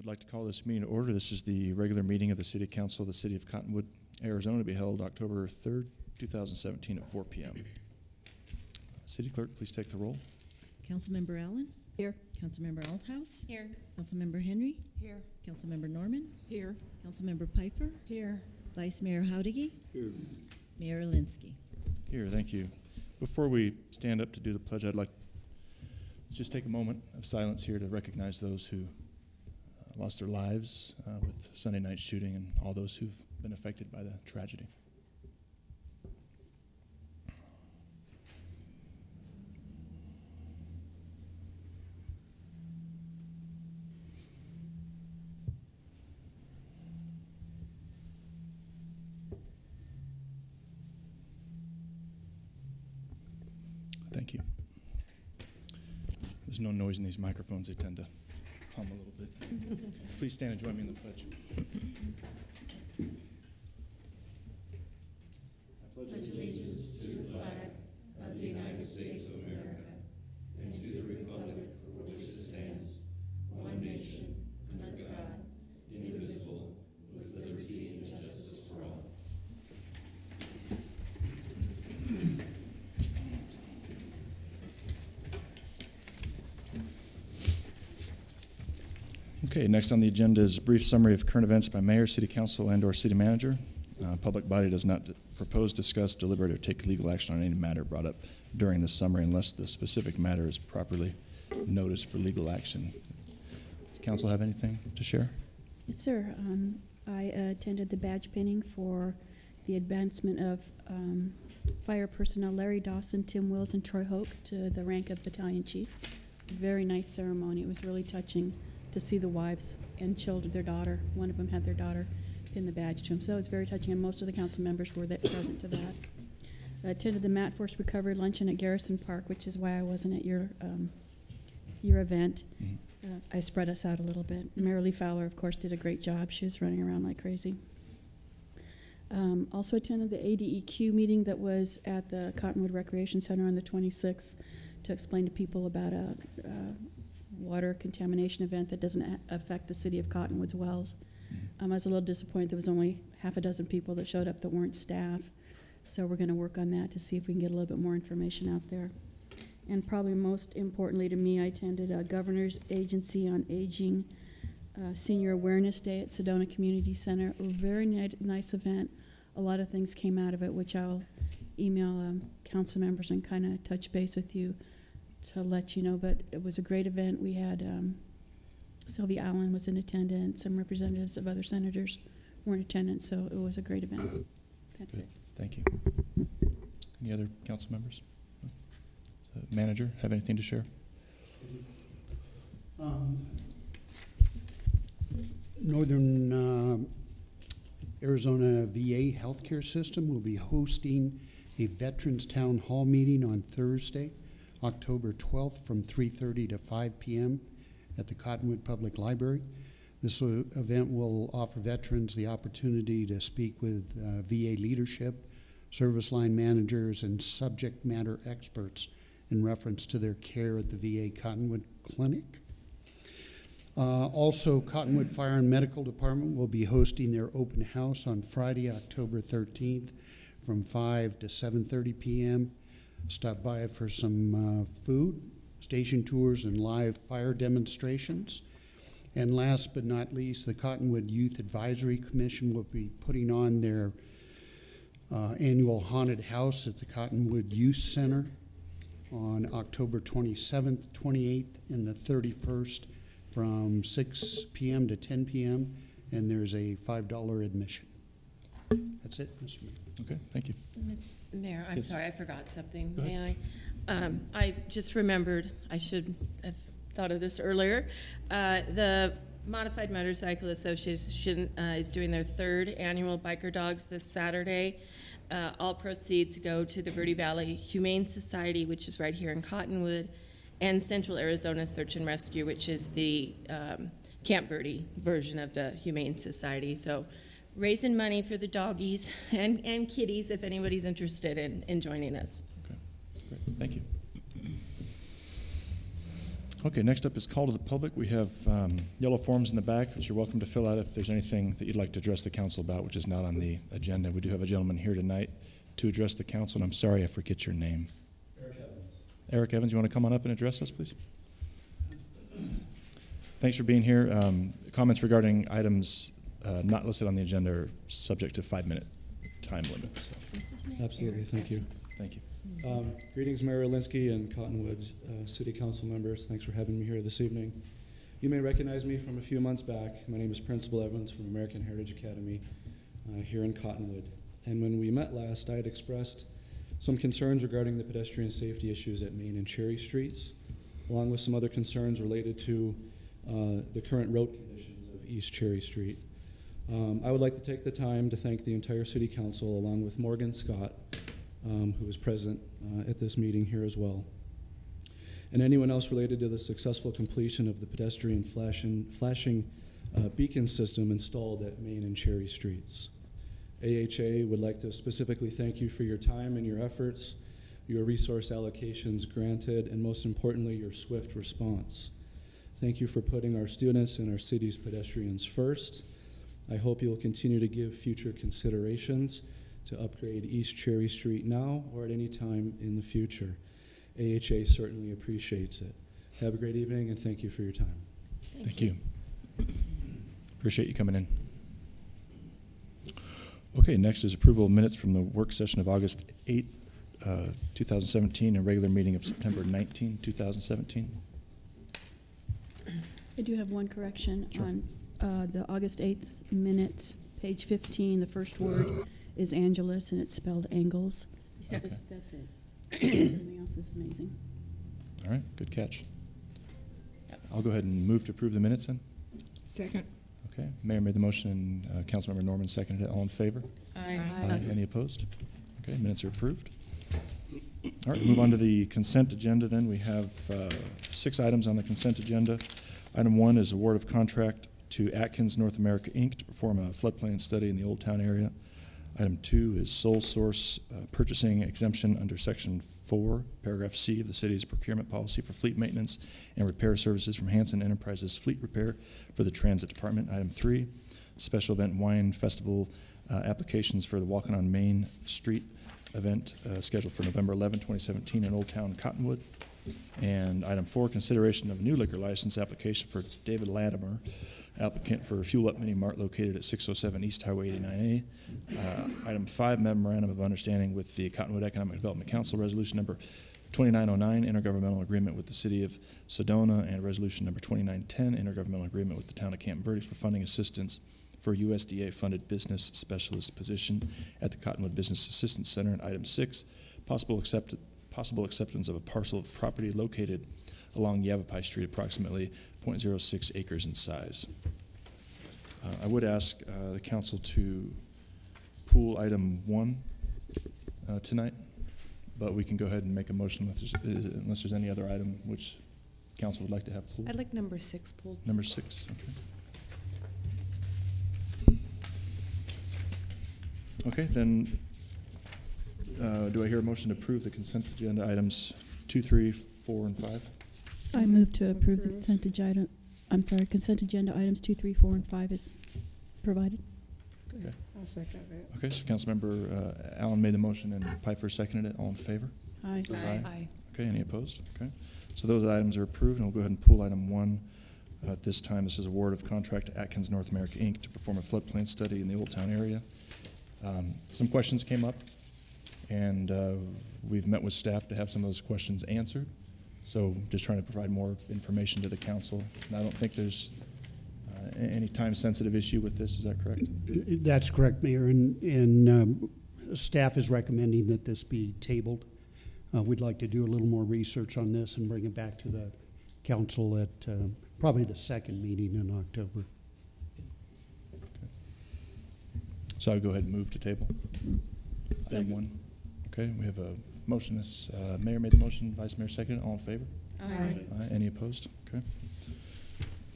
would like to call this meeting to order. This is the regular meeting of the City Council of the City of Cottonwood, Arizona, to be held October 3rd, 2017 at 4 p.m. City Clerk, please take the roll. Councilmember Allen? Here. Councilmember Althouse? Here. Councilmember Henry? Here. Councilmember Norman? Here. Councilmember Piper? Here. Vice Mayor Howdige? Here. Mayor Alinsky. Here, thank you. Before we stand up to do the pledge, I'd like to just take a moment of silence here to recognize those who lost their lives with Sunday night shooting and all those who've been affected by the tragedy. Thank you. There's no noise in these microphones. They tend to hum a little bit. Please stand and join me in the pledge. I pledge allegiance to the flag of the United States of America and to the republic for which it stands, one nation, under God, indivisible, with liberty and justice for all. Okay, next on the agenda is a brief summary of current events by Mayor, City Council, and/or City Manager. Public body does not propose, discuss, deliberate, or take legal action on any matter brought up during this summary unless the specific matter is properly noticed for legal action. Does Council have anything to share? Yes, sir. I attended the badge pinning for the advancement of fire personnel Larry Dawson, Tim Wills, and Troy Hoke to the rank of battalion chief. Very nice ceremony. It was really touching to see the wives and children, their daughter. One of them had their daughter pin the badge to him. So it was very touching, and most of the council members were present to that. I attended the Mat Force Recovery Luncheon at Garrison Park, which is why I wasn't at your event. Mm-hmm. I spread us out a little bit. Marilee Fowler, of course, did a great job. She was running around like crazy. Also attended the ADEQ meeting that was at the Cottonwood Recreation Center on the 26th to explain to people about a water contamination event that doesn't affect the city of Cottonwood's wells. I was a little disappointed there was only half a dozen people that showed up that weren't staff. So we're going to work on that to see if we can get a little bit more information out there. And probably most importantly to me, I attended a Governor's Agency on Aging Senior Awareness Day at Sedona Community Center. A very nice event. A lot of things came out of it, which I'll email council members and kind of touch base with you to let you know. But it was a great event. We had Sylvia Allen was in attendance. Some representatives of other senators were in attendance. So it was a great event. That's it. Thank you. Any other council members? Manager, have anything to share? Northern Arizona VA healthcare system will be hosting a Veterans Town Hall meeting on Thursday, October 12th from 3:30 to 5 p.m. at the Cottonwood Public Library. This event will offer veterans the opportunity to speak with VA leadership, service line managers, and subject matter experts in reference to their care at the VA Cottonwood Clinic. Also, Cottonwood Fire and Medical Department will be hosting their open house on Friday, October 13th from 5 to 7:30 p.m. Stop by for some food, station tours, and live fire demonstrations. And last but not least, the Cottonwood Youth Advisory Commission will be putting on their annual haunted house at the Cottonwood Youth Center on October 27th, 28th, and the 31st from 6 p.m. to 10 p.m., and there's a $5 admission. That's it, Mr. Mayor. Okay, thank you. Mayor, I'm Yes. sorry, I forgot something. Go ahead. May I? I just remembered, I should have thought of this earlier. The Modified Motorcycle Association is doing their 3rd annual Biker Dogs this Saturday. All proceeds go to the Verde Valley Humane Society, which is right here in Cottonwood, and Central Arizona Search and Rescue, which is the Camp Verde version of the Humane Society. So raising money for the doggies and kitties if anybody's interested in joining us. Okay, great. Thank you. Okay, next up is call to the public. We have yellow forms in the back, which you're welcome to fill out if there's anything that you'd like to address the council about, which is not on the agenda. We do have a gentleman here tonight to address the council, and I'm sorry I forget your name. Eric Evans. Eric Evans, you want to come on up and address us, please? Thanks for being here. Comments regarding items not listed on the agenda are subject to 5-minute time limit. So. Absolutely, thank you. Thank you. Greetings, Mayor Linsky and Cottonwood City Council members. Thanks for having me here this evening. You may recognize me from a few months back. My name is Principal Evans from American Heritage Academy here in Cottonwood. And when we met last, I had expressed some concerns regarding the pedestrian safety issues at Main and Cherry Streets, along with some other concerns related to the current road conditions of East Cherry Street. I would like to take the time to thank the entire City Council, along with Morgan Scott, who is present at this meeting here as well, and anyone else related to the successful completion of the pedestrian flashing beacon system installed at Main and Cherry Streets. AHA would like to specifically thank you for your time and your efforts, your resource allocations granted, and most importantly, your swift response. Thank you for putting our students and our city's pedestrians first. I hope you'll continue to give future considerations to upgrade East Cherry Street now or at any time in the future. AHA certainly appreciates it. Have a great evening, and thank you for your time. Thank you. Appreciate you coming in. Okay, next is approval of minutes from the work session of August 8th, 2017, and regular meeting of September 19, 2017. I do have one correction. Sure. On the August 8th minutes, page 15, the first word is Angelus, and it's spelled Angles. Okay. That's it. Everything else is amazing. All right, good catch. I'll go ahead and move to approve the minutes then. Second. Okay, Mayor made the motion and Councilmember Norman seconded it. All in favor? Aye. Any opposed? Okay, minutes are approved. All right, move on to the consent agenda then. We have 6 items on the consent agenda. Item 1 is award of contract to Atkins North America, Inc. to perform a floodplain study in the Old Town area. Item 2 is sole source purchasing exemption under Section 4, Paragraph C of the city's procurement policy for fleet maintenance and repair services from Hanson Enterprises Fleet Repair for the Transit Department. Item 3, special event wine festival applications for the Walking on Main Street event scheduled for November 11, 2017 in Old Town Cottonwood. And item 4, consideration of a new liquor license application for David Latimer, applicant for Fuel Up Mini Mart located at 607 East Highway 89A. Item 5, memorandum of understanding with the Cottonwood Economic Development Council, resolution number 2909, intergovernmental agreement with the city of Sedona, and resolution number 2910, intergovernmental agreement with the town of Camp Verde for funding assistance for USDA-funded business specialist position at the Cottonwood Business Assistance Center. And item 6, possible acceptance of a parcel of property located along Yavapai Street, approximately 0.06 acres in size. I would ask the council to pool item 1 tonight, but we can go ahead and make a motion unless there's any other item which council would like to have pooled. I'd like number 6 pulled. Number 6, okay. Okay, then do I hear a motion to approve the consent agenda items 2, 3, 4, and 5? I move to approve the consent agenda. Consent agenda items 2, 3, 4, and 5 is provided. Okay. I'll second that. Okay, so Councilmember Allen made the motion and Pfeiffer seconded it. All in favor? Aye. Aye. Okay, any opposed? Okay. So those items are approved, and we'll go ahead and pool item 1 at this time. This is award of contract to Atkins North America, Inc. to perform a floodplain study in the Old Town area. Some questions came up, and we've met with staff to have some of those questions answered. So just trying to provide more information to the council. And I don't think there's any time-sensitive issue with this. Is that correct? That's correct, Mayor, and staff is recommending that this be tabled. We'd like to do a little more research on this and bring it back to the council at probably the second meeting in October. Okay. So I'll go ahead and move to table. Item 1. Okay, we have a motion. Mayor made the motion, Vice Mayor seconded. All in favor? Aye. Any opposed? Okay.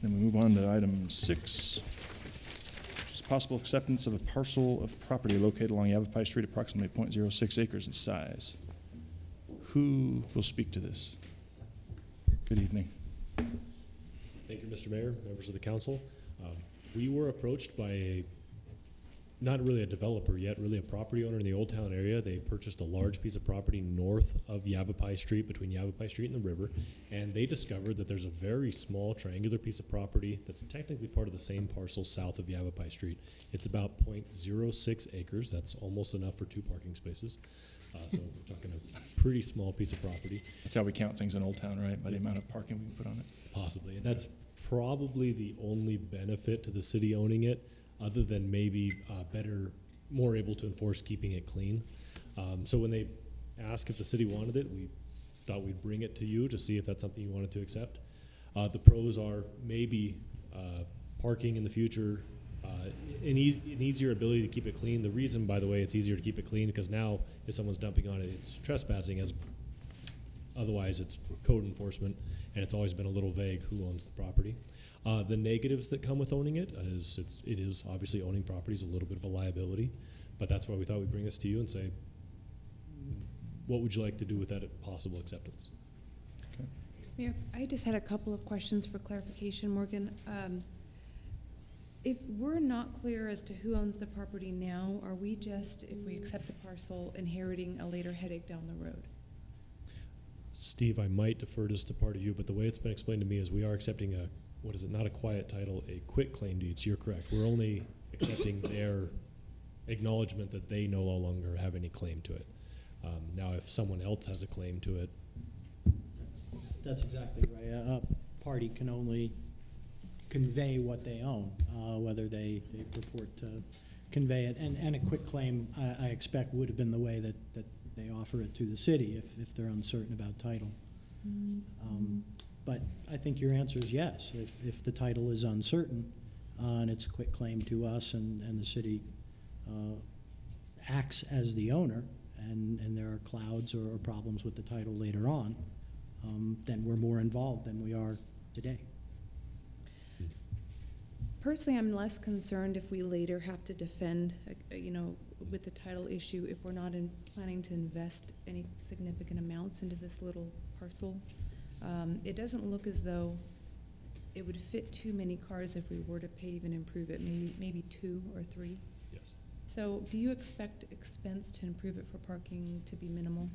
Then we move on to item 6, which is possible acceptance of a parcel of property located along Yavapai Street, approximately 0.06 acres in size. Who will speak to this? Good evening. Thank you, Mr. Mayor, members of the council. We were approached by not really a developer yet, really a property owner in the Old Town area. They purchased a large piece of property north of Yavapai Street, between Yavapai Street and the river, and they discovered that there's a very small triangular piece of property that's technically part of the same parcel south of Yavapai Street. It's about 0.06 acres. That's almost enough for 2 parking spaces. So we're talking a pretty small piece of property. That's how we count things in Old Town, right? By the amount of parking we can put on it. Possibly. And that's probably the only benefit to the city owning it, other than maybe better, more able to enforce keeping it clean. So when they asked if the city wanted it, we thought we'd bring it to you to see if that's something you wanted to accept. The pros are maybe parking in the future, an easier ability to keep it clean. The reason, by the way, it's easier to keep it clean because now if someone's dumping on it, it's trespassing, as otherwise it's code enforcement, and it's always been a little vague who owns the property. The negatives that come with owning it is it is obviously owning property is a little bit of a liability, but that's why we thought we'd bring this to you and say, what would you like to do with that possible acceptance? Okay. Mayor, I just had a couple of questions for clarification, Morgan. If we're not clear as to who owns the property now, are we just, if we accept the parcel, inheriting a later headache down the road? Steve, I might defer this to part of you, but the way it's been explained to me is we are accepting a, what is it, not a quiet title, a quit claim deed. So you're correct. We're only accepting their acknowledgement that they no longer have any claim to it. Now, if someone else has a claim to it. That's exactly right. A party can only convey what they own, whether they purport to convey it. And a quit claim, I expect, would have been the way that they offer it to the city if they're uncertain about title. But I think your answer is yes. If the title is uncertain and it's a quit claim to us and the city acts as the owner and there are clouds or problems with the title later on, then we're more involved than we are today. Personally, I'm less concerned if we later have to defend, with the title issue, if we're not planning to invest any significant amounts into this little parcel. It doesn't look as though it would fit too many cars if we were to pave and improve it, maybe 2 or 3. Yes. So do you expect expense to improve it for parking to be minimal?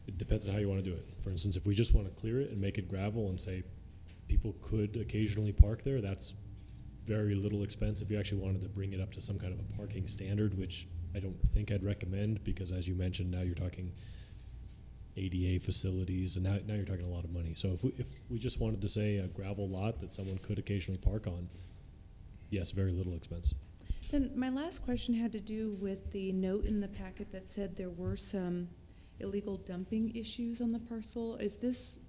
It depends on how you want to do it. For instance, if we just want to clear it and make it gravel and say people could occasionally park there, that's very little expense. If you actually wanted to bring it up to some kind of a parking standard, which I don't think I'd recommend, because as you mentioned, now you're talking ADA facilities, and now you're talking a lot of money. So if we just wanted to say a gravel lot that someone could occasionally park on, yes, very little expense. Then my last question had to do with the note in the packet that said there were some illegal dumping issues on the parcel. Is this,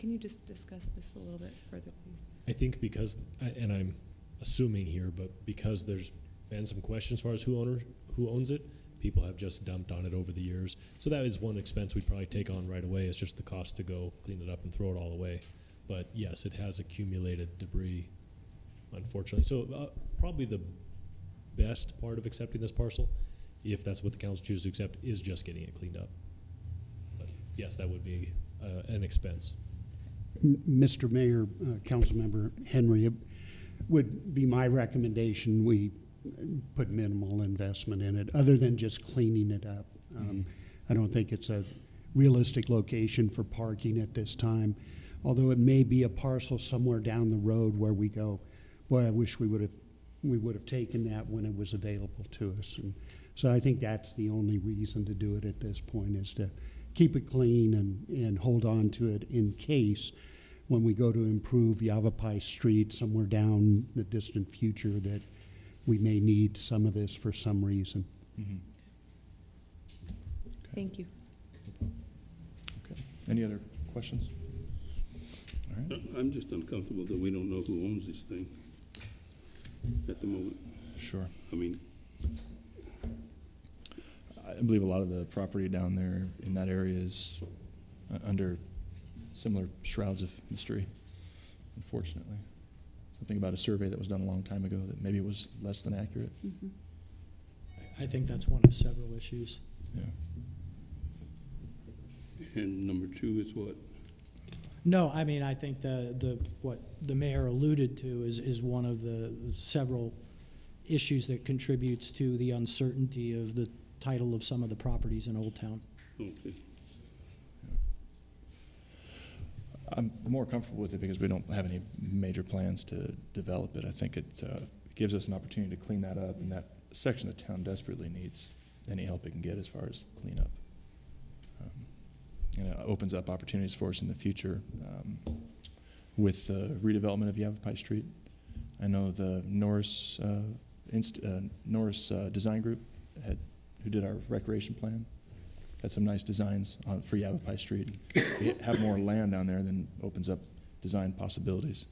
can you just discuss this a little bit further, please? I think because, and I'm assuming here, but because there's been some questions as far as who owns it, people have just dumped on it over the years. So that is one expense we'd probably take on right away. It's just the cost to go clean it up and throw it all away. But yes, it has accumulated debris, unfortunately. So probably the best part of accepting this parcel, if that's what the council chooses to accept, is just getting it cleaned up. But yes, that would be an expense. Mr. Mayor, Councilmember Henry, it would be my recommendation we put minimal investment in it, other than just cleaning it up. I don't think it's a realistic location for parking at this time, although it may be a parcel somewhere down the road where we go, boy, I wish we would have taken that when it was available to us. And so I think that's the only reason to do it at this point, is to keep it clean and hold on to it in case when we go to improve Yavapai Street somewhere down the distant future that we may need some of this for some reason. Mm-hmm. Okay. Thank you. Okay. Any other questions? All right. I'm just uncomfortable that we don't know who owns this thing at the moment. Sure. I mean, I believe a lot of the property down there in that area is under similar shrouds of mystery, unfortunately. Something about a survey that was done a long time ago that maybe was less than accurate. Mm-hmm. I think that's one of several issues. Yeah. and number 2 is what? No, I mean, I think what the mayor alluded to is one of the several issues that contributes to the uncertainty of the title of some of the properties in Old Town. Okay. I'm more comfortable with it because we don't have any major plans to develop it. I think it gives us an opportunity to clean that up, and that section of town desperately needs any help it can get as far as cleanup. And it opens up opportunities for us in the future with the redevelopment of Yavapai Street. I know the Norris Design Group who did our recreation plan had some nice designs for Yavapai Street. We have more land down there, then opens up design possibilities.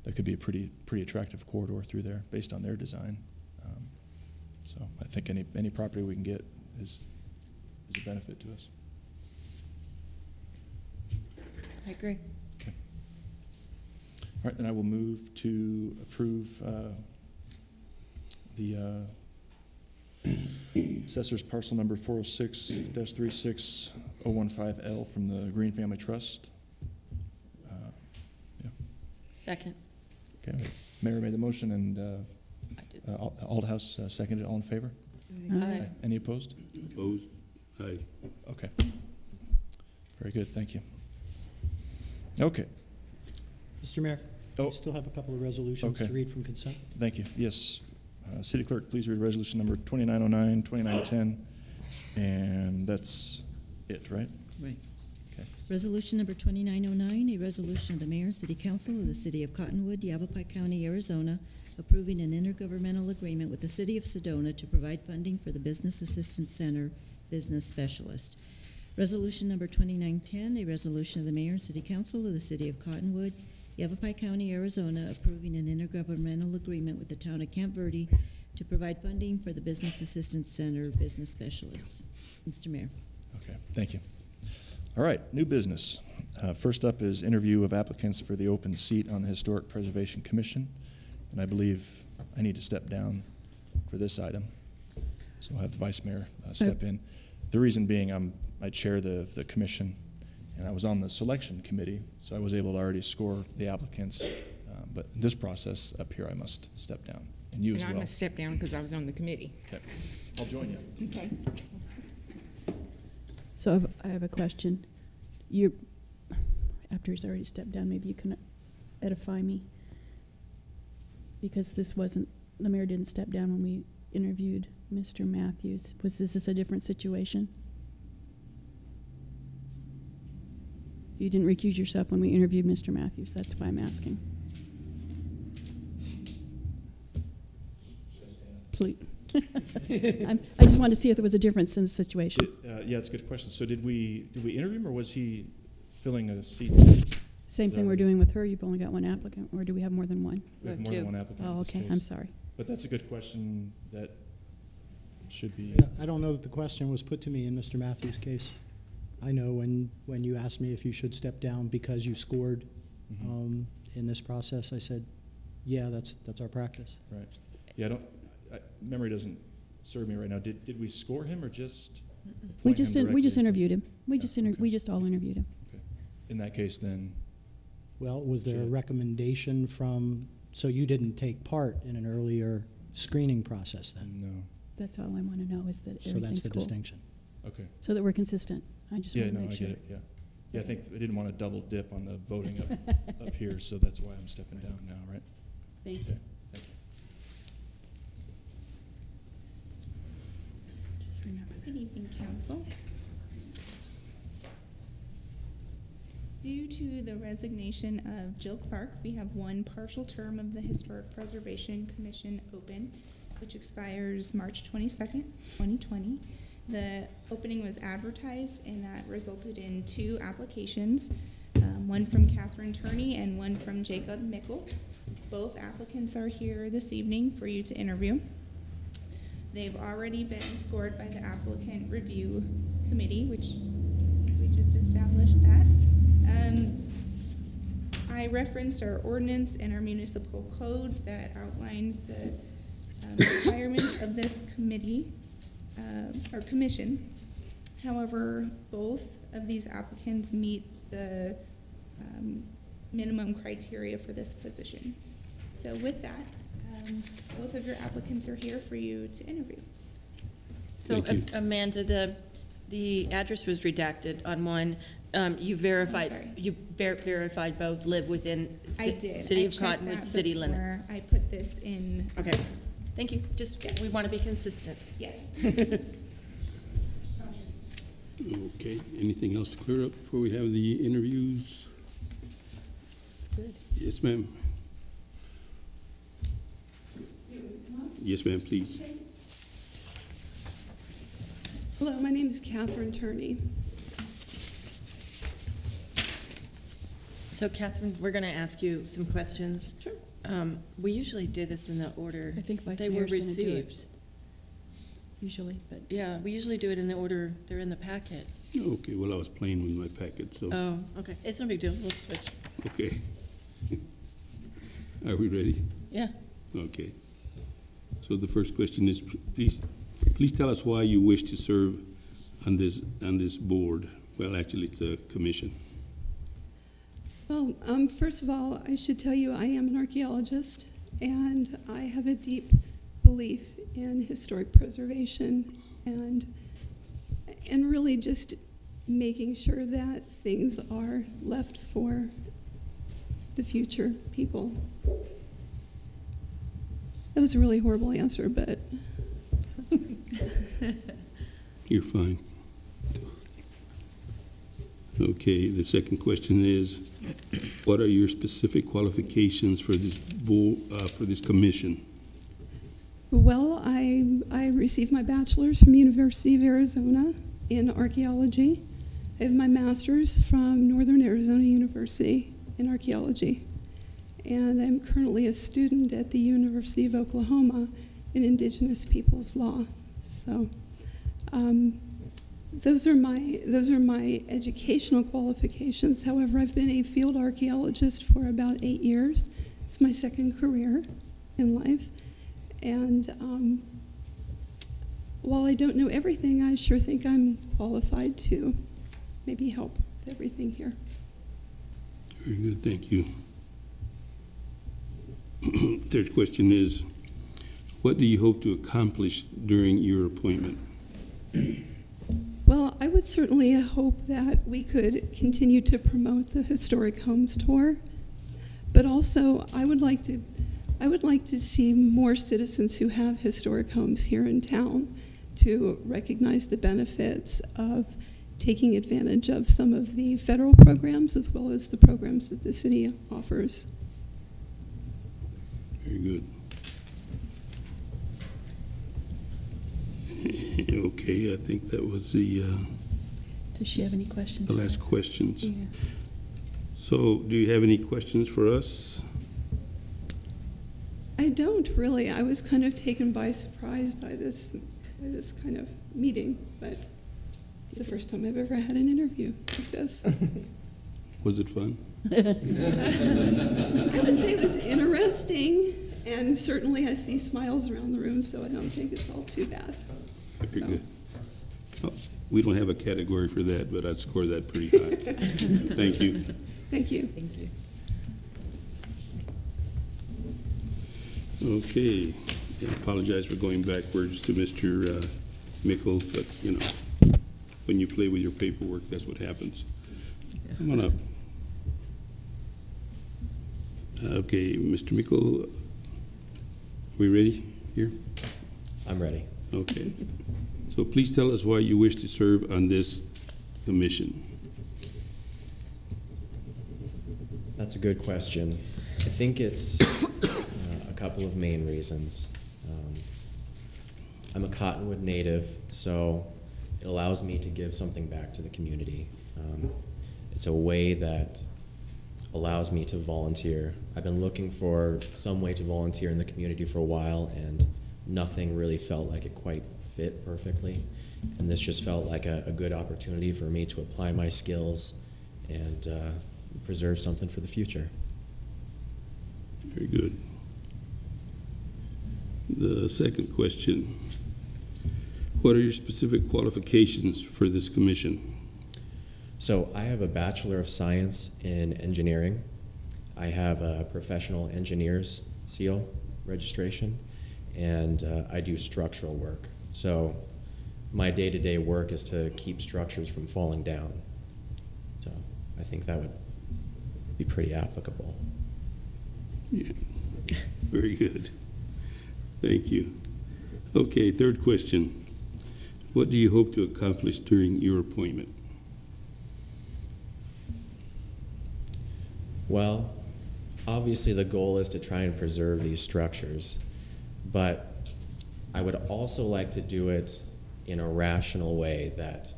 That could be a pretty attractive corridor through there based on their design. So I think any property we can get is a benefit to us. I agree. Okay. All right, then I will move to approve the assessor's parcel number 406-36015L from the Green Family Trust. Yeah. Second. Okay. Mayor made the motion, and I did. Aldhouse seconded. All in favor? Aye. Any opposed? Opposed? Aye. Okay. Very good. Thank you. Okay. Mr. Mayor, Oh. we still have a couple of resolutions Okay. to read from consent. Thank you. Yes. City Clerk, please read resolution number 2909, 2910, and that's it, right? Right. Okay. Resolution number 2909, a resolution of the Mayor and City Council of the City of Cottonwood, Yavapai County, Arizona, approving an intergovernmental agreement with the City of Sedona to provide funding for the Business Assistance Center Business Specialist. Resolution number 2910, a resolution of the Mayor and City Council of the City of Cottonwood, Yavapai County, Arizona, approving an intergovernmental agreement with the town of Camp Verde to provide funding for the Business Assistance Center Business Specialists. Mr. Mayor. Okay, thank you. All right, new business. First up is interview of applicants for the open seat on the Historic Preservation Commission, and I believe I need to step down for this item. So I'll have the Vice Mayor step in. The reason being I chair the commission, and I was on the selection committee, so I was able to already score the applicants. But in this process up here, I must step down, and you as well. And I must step down because I was on the committee. Okay, I'll join you. Okay. So I have a question. After he's already stepped down, maybe you can edify me. Because the mayor didn't step down when we interviewed Mr. Matthews. Was this a different situation? You didn't recuse yourself when we interviewed Mr. Matthews. That's why I'm asking. Please. I just wanted to see if there was a difference in the situation. Yeah, it's a good question. So did we interview him, or was he filling a seat? Same thing we're doing with her. You've only got one applicant, or do we have more than one? We have more than one applicant. Oh, in this okay. case. I'm sorry. But that's a good question that should be. Yeah, I don't know that the question was put to me in Mr. Matthews' case. I know when you asked me if you should step down because you scored in this process, I said, yeah, that's our practice. Right. Yeah, memory doesn't serve me right now. Did we score him or just? We just interviewed him. We okay. We just all interviewed him. Okay. In that case, then. Well, was there a recommendation from? So you didn't take part in an earlier screening process then? No. That's all I want to know is that So that's the cool. distinction. Okay. So that we're consistent. I just want to make sure. I get it. Yeah. Yeah, I think I didn't want to double dip on the voting up here, so that's why I'm stepping down now, right? Thank you. Okay. Thank you. Just remember that. Good evening, Council. Due to the resignation of Jill Clark, we have one partial term of the Historic Preservation Commission open, which expires March 22nd, 2020. The opening was advertised, and that resulted in 2 applications, one from Catherine Turney and one from Jacob Mickle. Both applicants are here this evening for you to interview. They've already been scored by the Applicant Review Committee, which we just established that. I referenced our ordinance and our municipal code that outlines the requirements of this committee or commission. However, both of these applicants meet the minimum criteria for this position. So with that, both of your applicants are here for you to interview. So Amanda, the address was redacted on one. You verified, verified both live within City of Cottonwood city limits. I put this in. Okay, thank you. Just, we want to be consistent. Yes. Okay, anything else to clear up before we have the interviews? Good. Yes, ma'am. Yes, ma'am, please. Hello, my name is Catherine Turney. So Catherine, we're going to ask you some questions. Sure. We usually do this in the order I think Vice they were Mayor's gonna do it. received. Usually, but. Yeah, we usually do it in the order they're in the packet. Okay, well, I was playing with my packet, so. Oh, okay. It's no big deal. We'll switch. Okay. Are we ready? Yeah. Okay. So the first question is, please tell us why you wish to serve on this board. Well, actually, it's a commission. Well, first of all, I should tell you I am an archaeologist, and I have a deep belief in historic preservation and really just making sure that things are left for the future people. That was a really horrible answer, but You're fine. Okay, the second question is, what are your specific qualifications for this board, for this commission? well, I received my bachelor's from University of Arizona in archaeology. I have my master's from Northern Arizona University in archaeology. And I'm currently a student at the University of Oklahoma in Indigenous Peoples Law. So those are my educational qualifications. However, I've been a field archaeologist for about 8 years. It's my second career in life. And while I don't know everything, I sure think I'm qualified to maybe help with everything here. Very good, thank you. Third question is, what do you hope to accomplish during your appointment? Well, I would certainly hope that we could continue to promote the Historic Homes Tour, but also I would like to see more citizens who have historic homes here in town to recognize the benefits of taking advantage of some of the federal programs as well as the programs that the city offers. Very good. Okay, I think that was the Does she have any questions? the last questions. Yeah. So, do you have any questions for us? I don't really. I was kind of taken by surprise by this kind of meeting, but it's the first time I've ever had an interview like this. Was it fun? I would say it was interesting, and certainly I see smiles around the room, so I don't think it's all too bad. Very good. Oh, we don't have a category for that, but I'd score that pretty high. Thank you. Thank you. Thank you. Okay. I apologize for going backwards to Mr. Mickle, but you know, when you play with your paperwork, that's what happens. Come on up. Okay, Mr. Mickle, we ready here? I'm ready. Okay. So please tell us why you wish to serve on this commission. That's a good question. I think it's a couple of main reasons. I'm a Cottonwood native, so it allows me to give something back to the community. It's a way that allows me to volunteer. I've been looking for some way to volunteer in the community for a while, and nothing really felt like it quite fit perfectly. And this just felt like a good opportunity for me to apply my skills and preserve something for the future. Very good. The second question, What are your specific qualifications for this commission? So I have a Bachelor of Science in Engineering. I have a Professional Engineer's seal registration, and I do structural work. So my day-to-day work is to keep structures from falling down. So I think that would be pretty applicable. Yeah. Very good. Thank you. Okay, third question. What do you hope to accomplish during your appointment? Well, obviously the goal is to try and preserve these structures, but I would also like to do it in a rational way that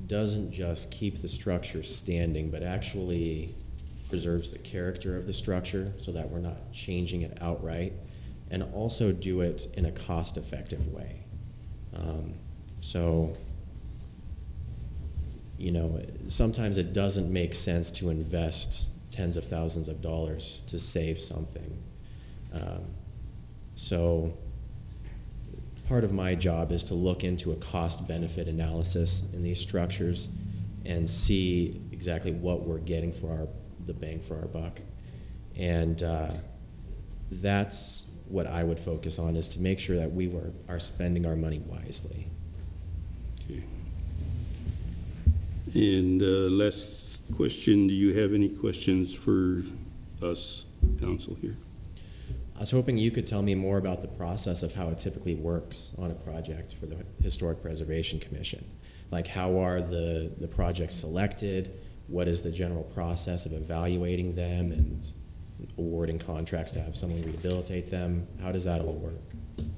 doesn't just keep the structure standing, but actually preserves the character of the structure so that we're not changing it outright, and also do it in a cost-effective way. So, you know, sometimes it doesn't make sense to invest tens of thousands of dollars to save something. So part of my job is to look into a cost-benefit analysis in these structures and see exactly what we're getting for the bang for our buck. And that's what I would focus on, is to make sure that we are spending our money wisely. Okay. And last question, do you have any questions for us, council here? I was hoping you could tell me more about the process of how it typically works on a project for the Historic Preservation Commission. Like, how are the projects selected? What is the general process of evaluating them and awarding contracts to have someone rehabilitate them? How does that all work?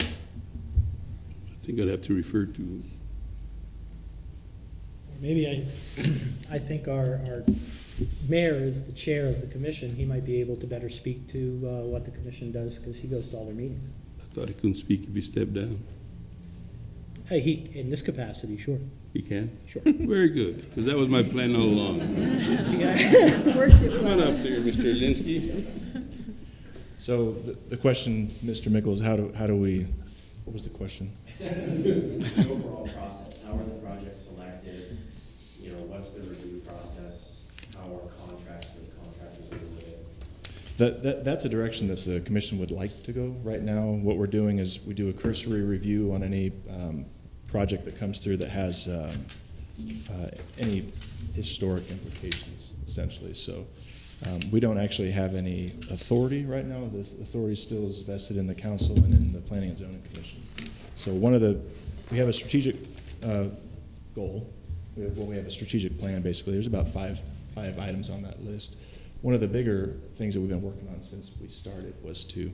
I think I'd have to refer to. Maybe I think our mayor is the chair of the commission. He might be able to better speak to what the commission does, because he goes to all their meetings. I thought he couldn't speak if he stepped down. He, in this capacity, sure. He can? Sure. Very good, because that was my plan all along. Come on up there, Mr. Linsky. So the question, Mr. Mickles, how do we, what was the question? The overall process, how are the projects selected? You know, what's the review process? How are contractors awarded? That's a direction that the commission would like to go. Right now, what we're doing is we do a cursory review on any project that comes through that has any historic implications, essentially. So we don't actually have any authority right now. This authority still is vested in the council and in the Planning and Zoning Commission. So we have a strategic goal. We have a strategic plan, basically. There's about five items on that list. One of the bigger things that we've been working on since we started was to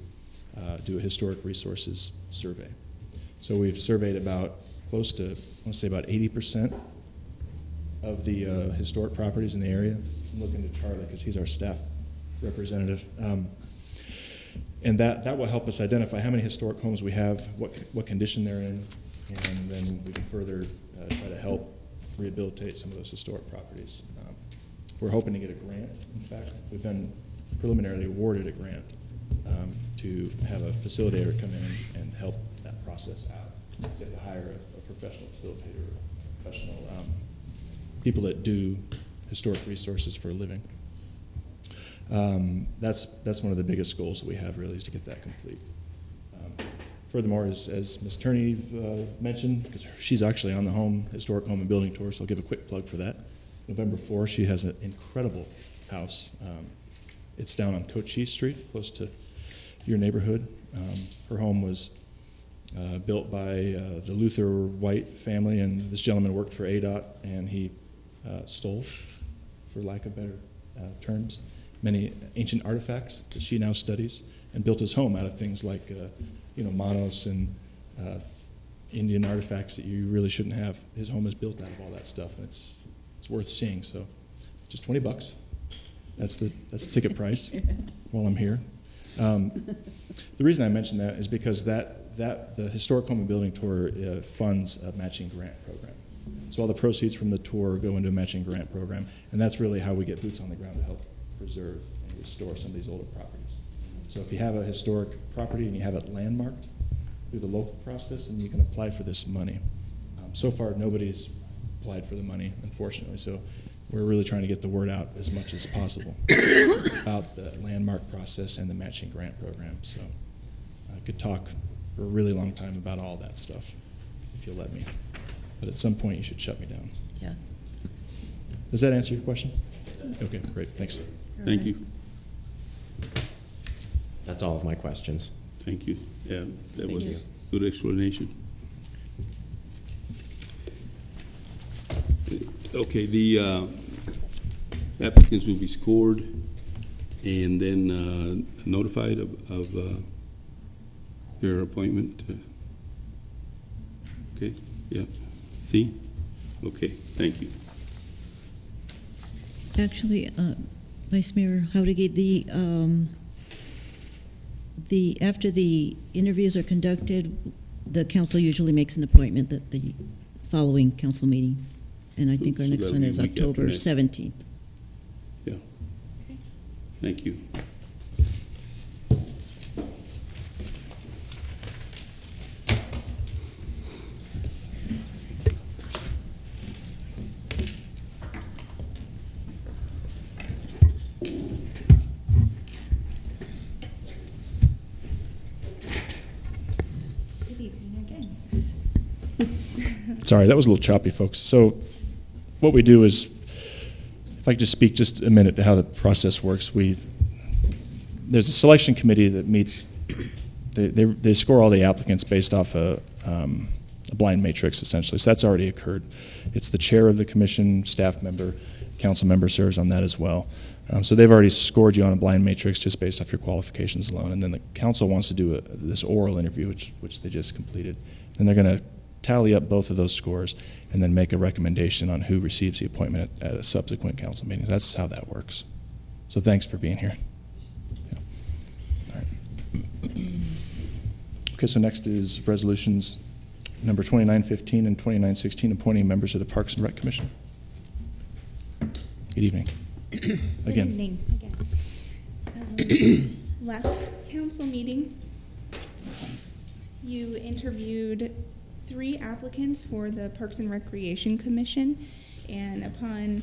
do a historic resources survey. So we've surveyed about close to, I want to say about 80% of the historic properties in the area. I'm looking to Charlie because he's our staff representative. And that will help us identify how many historic homes we have, what condition they're in, and then we can further try to help rehabilitate some of those historic properties. We're hoping to get a grant. In fact, we've been preliminarily awarded a grant to have a facilitator come in and help that process out. We have to hire a professional facilitator, professional people that do historic resources for a living. That's one of the biggest goals that we have, really, is to get that complete. Furthermore, as Ms. Turney mentioned, because she's actually on the historic home and building tour, so I'll give a quick plug for that. November 4th, she has an incredible house. It's down on Cochise Street, close to your neighborhood. Her home was built by the Luther White family, and this gentleman worked for ADOT, and he stole, for lack of better terms, many ancient artifacts that she now studies, and built his home out of things like Manos and Indian artifacts that you really shouldn't have. His home is built out of all that stuff, and it's worth seeing. So, just $20. That's the ticket price while I'm here. The reason I mention that is because the Historic Home and Building Tour funds a matching grant program. So all the proceeds from the tour go into a matching grant program, and that's really how we get boots on the ground to help preserve and restore some of these older properties. So if you have a historic property and you have it landmarked through the local process, and you can apply for this money. So far, nobody's applied for the money, unfortunately, so we're really trying to get the word out as much as possible about the landmark process and the matching grant program. So I could talk for a really long time about all that stuff, if you'll let me. But at some point, you should shut me down. Yeah. Does that answer your question? Okay, great, thanks. Thank you. That's all of my questions. Thank you. Yeah, that Thank was you. a good explanation. Okay, the applicants will be scored and then notified of their appointment. Okay, yeah. See? Okay, thank you. Actually, Vice Mayor Howdegate, after the interviews are conducted, the council usually makes an appointment at the following council meeting. And I think our So next that'll one be is week after October next. 17th. Yeah. Thank you. Good evening again. Sorry, that was a little choppy, folks. So what we do is, if I could just speak just a minute to how the process works. There's a selection committee that meets. They score all the applicants based off a blind matrix, essentially. So that's already occurred. It's the chair of the commission, staff member, council member serves on that as well. So they've already scored you on a blind matrix just based off your qualifications alone. And then the council wants to do this oral interview, which they just completed. And they're going to tally up both of those scores and then make a recommendation on who receives the appointment at a subsequent council meeting. That's how that works. So thanks for being here. Yeah. All right. Okay, so next is resolutions number 2915 and 2916, appointing members of the Parks and Rec Commission. Good evening. Again. Good evening again. Last council meeting, you interviewed 3 applicants for the Parks and Recreation Commission, and upon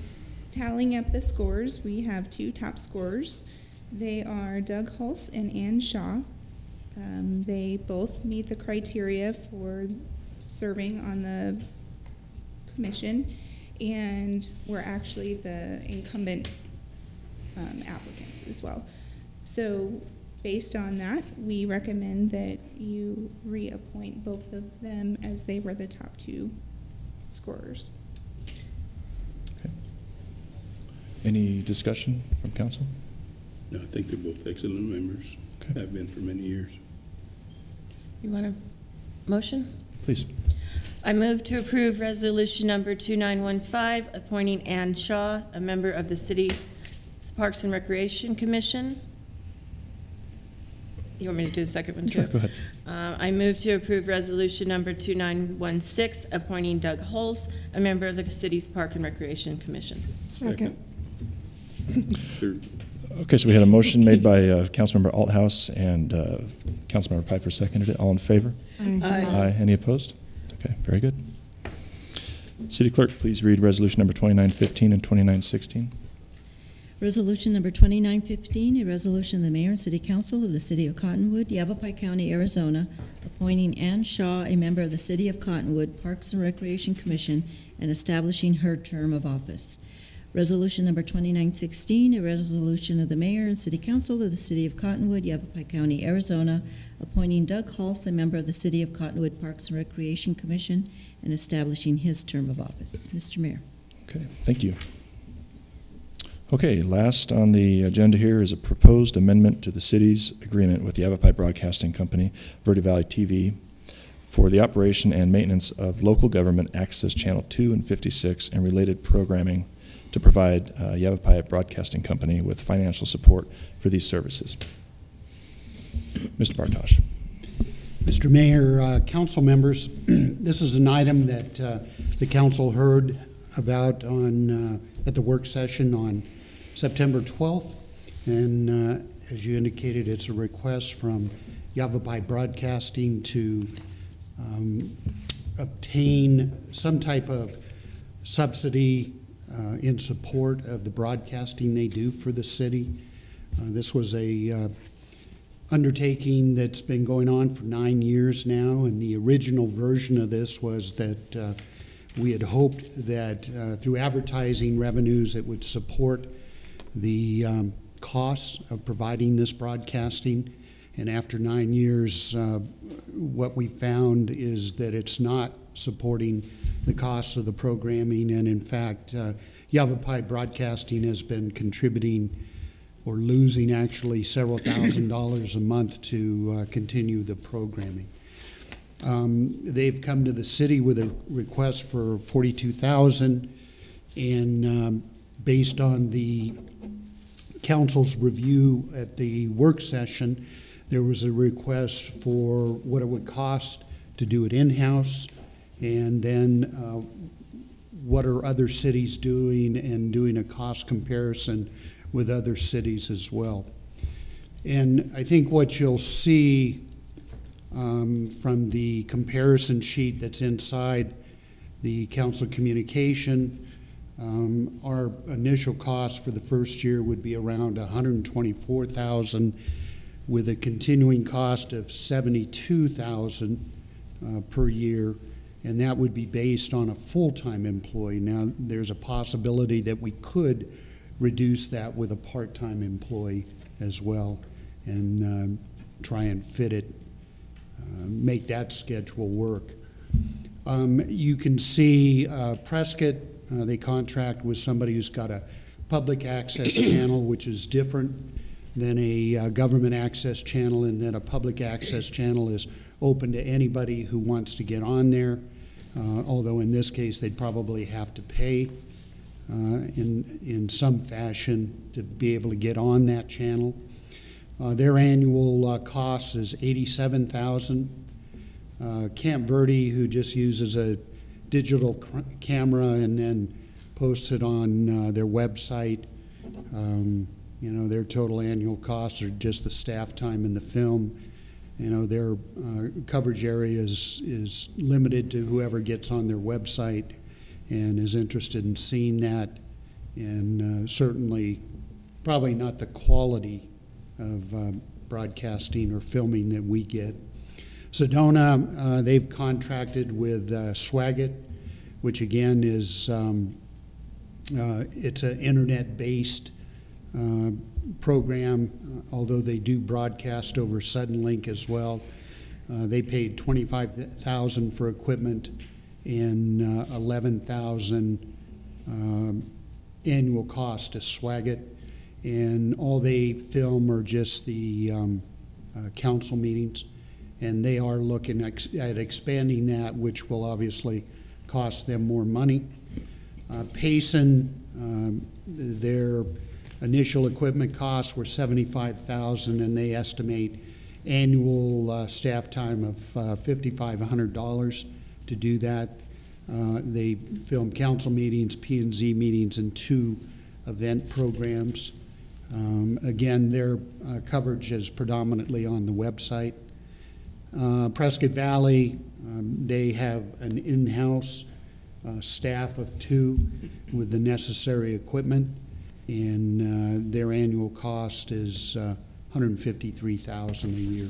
tallying up the scores, we have 2 top scorers. They are Doug Hulse and Ann Shaw. They both meet the criteria for serving on the commission, and were actually the incumbent applicants as well. So based on that, we recommend that you reappoint both of them as they were the top 2 scorers. Okay. Any discussion from council? No, I think they're both excellent members. Okay. Have been for many years. You want a motion? Please. I move to approve resolution number 2915, appointing Ann Shaw, a member of the City Parks and Recreation Commission. You want me to do the second one too? Sure, go ahead. I move to approve resolution number 2916, appointing Doug Hulse, a member of the City's Park and Recreation Commission. Second. Third. Okay, so we had a motion made by Councilmember Althouse and Councilmember Piper seconded it. All in favor? Aye. Aye. Any opposed? Okay, very good. City Clerk, please read resolution number 2915 and 2916. Resolution number 2915, a resolution of the Mayor and City Council of the City of Cottonwood, Yavapai County, Arizona, appointing Ann Shaw, a member of the City of Cottonwood Parks and Recreation Commission, and establishing her term of office. Resolution number 2916, a resolution of the Mayor and City Council of the City of Cottonwood, Yavapai County, Arizona, appointing Doug Hulse, a member of the City of Cottonwood Parks and Recreation Commission, and establishing his term of office. Mr. Mayor. Okay, thank you. Okay, last on the agenda here is a proposed amendment to the city's agreement with the Yavapai Broadcasting Company, Verde Valley TV, for the operation and maintenance of local government access channel 2 and 56 and related programming to provide Yavapai Broadcasting Company with financial support for these services. Mr. Bartosh. Mr. Mayor, council members, this is an item that the council heard about on at the work session on September 12th, and as you indicated, it's a request from Yavapai Broadcasting to obtain some type of subsidy in support of the broadcasting they do for the city. This was a undertaking that's been going on for 9 years now, and the original version of this was that we had hoped that through advertising revenues it would support the costs of providing this broadcasting. And after 9 years, what we found is that it's not supporting the costs of the programming, and in fact, Yavapai Broadcasting has been contributing or losing actually several $1,000s a month to continue the programming. They've come to the city with a request for $42,000, and based on the council's review at the work session, there was a request for what it would cost to do it in-house, and then what are other cities doing, and doing a cost comparison with other cities as well. And I think what you'll see from the comparison sheet that's inside the council communication, our initial cost for the first year would be around $124,000, with a continuing cost of $72,000 per year, and that would be based on a full-time employee. Now, there's a possibility that we could reduce that with a part-time employee as well, and try and fit it, make that schedule work. You can see Prescott, they contract with somebody who's got a public access channel, which is different than a government access channel, and then a public access channel is open to anybody who wants to get on there, although in this case they'd probably have to pay in some fashion to be able to get on that channel. Their annual cost is $87,000. Camp Verde, who just uses a digital camera and then posts it on their website, you know, their total annual costs are just the staff time and the film. You know, their coverage area is limited to whoever gets on their website and is interested in seeing that, and certainly probably not the quality of broadcasting or filming that we get. Sedona, they've contracted with Swagat, which again is it's an internet-based program, although they do broadcast over Suddenlink as well. They paid $25,000 for equipment and $11,000 annual cost to Swagat, and all they film are just the council meetings, and they are looking at expanding that, which will obviously cost them more money. Payson, their initial equipment costs were $75,000, and they estimate annual staff time of $5,500 to do that. They film council meetings, P&Z meetings, and 2 event programs. Again, their coverage is predominantly on the website. Prescott Valley, they have an in-house staff of 2 with the necessary equipment, and their annual cost is $153,000 a year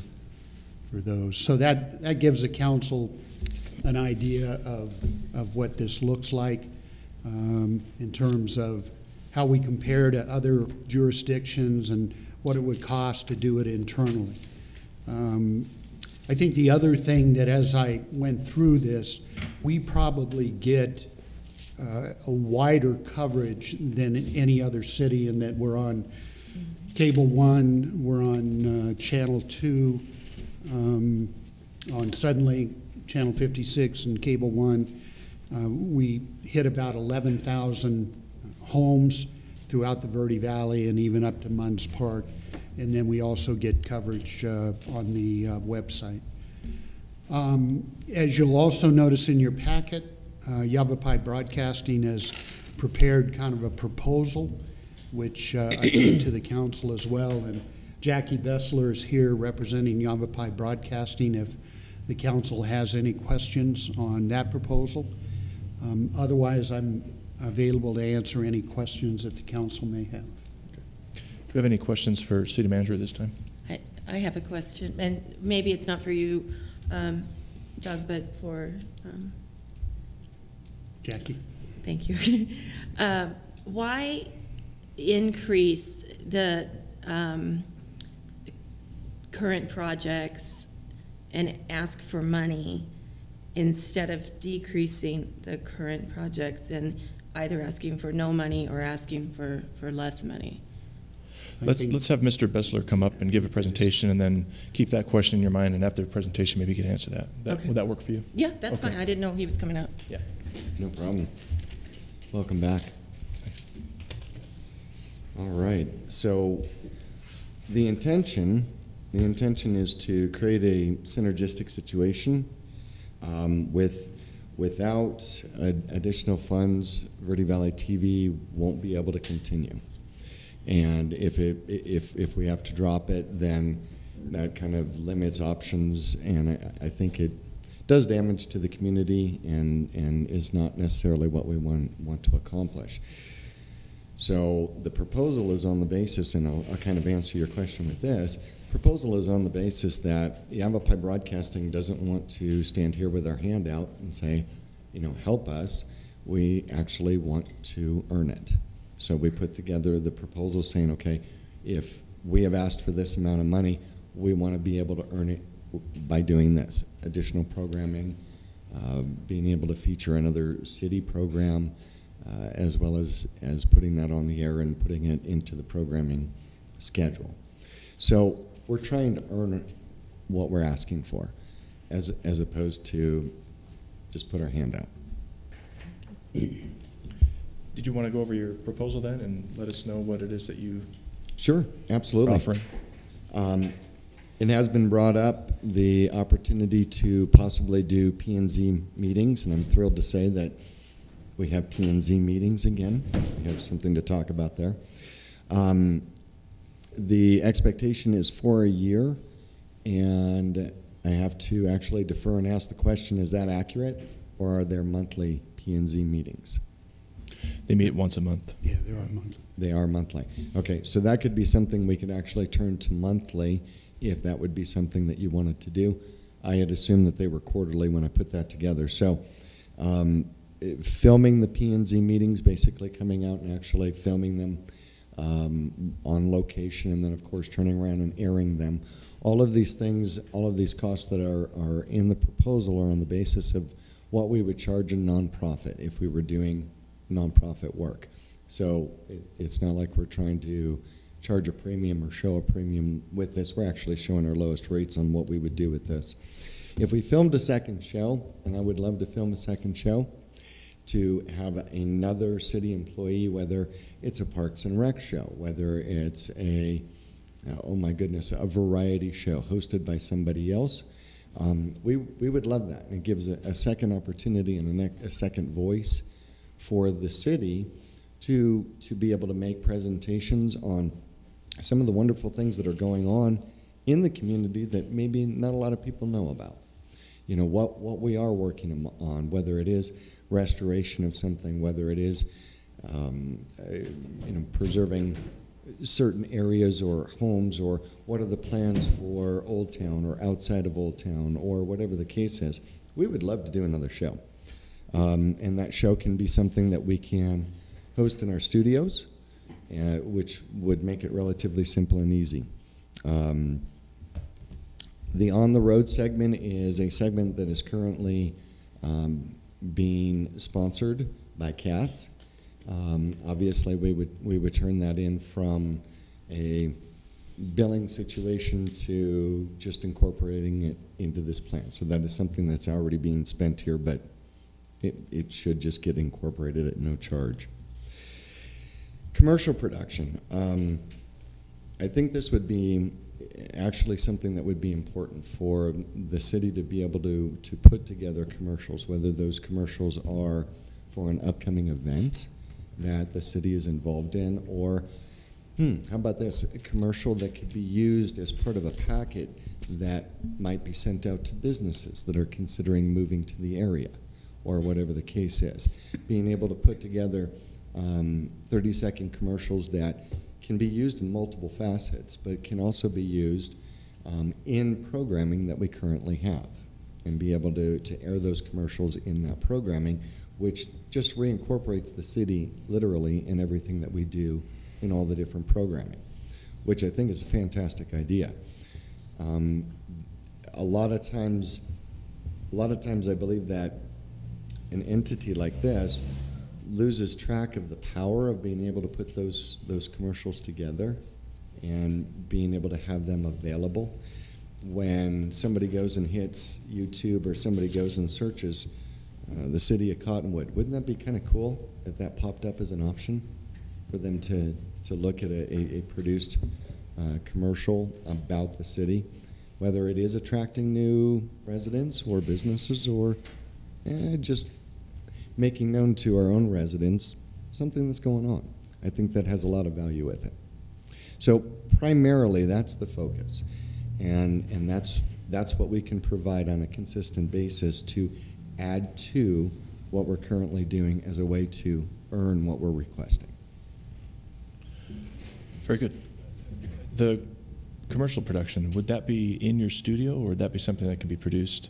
for those. So that gives the council an idea of what this looks like in terms of how we compare to other jurisdictions and what it would cost to do it internally. I think the other thing that as I went through this, we probably get a wider coverage than any other city, in that we're on Cable 1, we're on Channel 2, on Suddenlink, Channel 56 and Cable 1. We hit about 11,000 homes throughout the Verde Valley and even up to Munns Park. And then we also get coverage on the website. As you'll also notice in your packet, Yavapai Broadcasting has prepared kind of a proposal, which I gave to the council as well. And Jackie Bessler is here representing Yavapai Broadcasting if the council has any questions on that proposal. Otherwise, I'm available to answer any questions that the council may have. Do you have any questions for City Manager at this time? I have a question, and maybe it's not for you, Doug, but for Jackie. Thank you. Why increase the current projects and ask for money instead of decreasing the current projects and either asking for no money or asking for less money? Let's have Mr. Bessler come up and give a presentation, and then keep that question in your mind, and after the presentation, maybe you can answer that. Okay. Would that work for you? Yeah, that's fine. I didn't know he was coming up. Yeah. No problem. Welcome back. Thanks. All right. So the intention is to create a synergistic situation without additional funds. Verde Valley TV won't be able to continue. And if we have to drop it, then that kind of limits options, and I think it does damage to the community and is not necessarily what we want to accomplish. So the proposal is on the basis, and I'll kind of answer your question with this. Proposal is on the basis that Yavapai Broadcasting doesn't want to stand here with our hand out and say, you know, help us. We actually want to earn it. So we put together the proposal saying, okay, if we have asked for this amount of money, we want to be able to earn it by doing this. Additional programming, being able to feature another city program, as well as putting that on the air and putting it into the programming schedule. So we're trying to earn what we're asking for, as opposed to just put our hand out. Did you want to go over your proposal then and let us know what it is that you Sure, absolutely. are offering? It has been brought up, the opportunity to possibly do P&Z meetings, and I'm thrilled to say that we have P&Z meetings again. We have something to talk about there. The expectation is for a year, and I have to actually defer and ask the question, is that accurate, or are there monthly P&Z meetings? They meet once a month. Yeah, they are monthly. They are monthly. Okay, so that could be something we could actually turn to monthly if that would be something that you wanted to do. I had assumed that they were quarterly when I put that together. So filming the P&Z meetings, basically coming out and actually filming them on location, and then of course turning around and airing them. All of these things, all of these costs that are in the proposal are on the basis of what we would charge a nonprofit if we were doing nonprofit work. So it's not like we're trying to charge a premium or show a premium with this. We're actually showing our lowest rates on what we would do with this. If we filmed a second show, and I would love to film a second show, to have another city employee, whether it's a Parks and Rec show, whether it's a, oh my goodness, a variety show hosted by somebody else, we would love that. It gives a second opportunity and a second voice for the city to be able to make presentations on some of the wonderful things that are going on in the community that maybe not a lot of people know about. You know, what we are working on, whether it is restoration of something, whether it is you know, preserving certain areas or homes, or what are the plans for Old Town or outside of Old Town, or whatever the case is. We would love to do another show. And that show can be something that we can host in our studios, which would make it relatively simple and easy. The On the Road segment is a segment that is currently being sponsored by CATS. Obviously, we would turn that in from a billing situation to just incorporating it into this plan. So that is something that's already being spent here, but it should just get incorporated at no charge. Commercial production. I think this would be actually something that would be important for the city to be able to put together commercials, whether those commercials are for an upcoming event that the city is involved in, or How about this? A commercial that could be used as part of a packet that might be sent out to businesses that are considering moving to the area, or whatever the case is. Being able to put together 30-second commercials that can be used in multiple facets, but can also be used in programming that we currently have, and be able to air those commercials in that programming, which just reincorporates the city literally in everything that we do in all the different programming, which I think is a fantastic idea. A lot of times I believe that an entity like this loses track of the power of being able to put those commercials together and being able to have them available. When somebody goes and hits YouTube, or somebody goes and searches the city of Cottonwood, wouldn't that be kind of cool if that popped up as an option for them to look at a produced commercial about the city, whether it is attracting new residents or businesses, or just making known to our own residents something that's going on. I think that has a lot of value with it. So primarily that's the focus, and that's what we can provide on a consistent basis to add to what we're currently doing as a way to earn what we're requesting. Very good. The commercial production, would that be in your studio, or would that be something that can be produced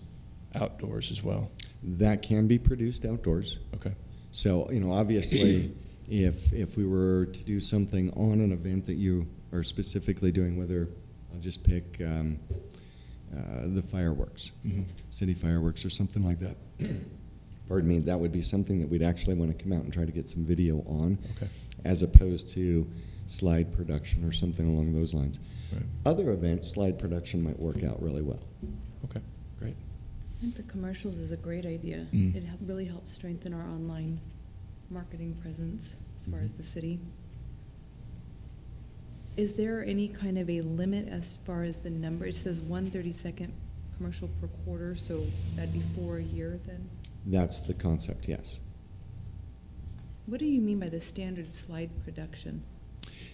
outdoors as well? That can be produced outdoors. Okay. So, you know, obviously, if we were to do something on an event that you are specifically doing, whether I'll just pick the fireworks, city fireworks or something like that. Pardon me, that would be something that we'd actually want to come out and try to get some video on, as opposed to slide production or something along those lines. Right. Other events, slide production might work out really well. Okay, great. I think the commercials is a great idea. It really helps strengthen our online marketing presence as far as the city. Is there any kind of a limit as far as the number? It says 1 30-second commercial per quarter, so that'd be 4 a year then? That's the concept, yes. What do you mean by the standard slide production?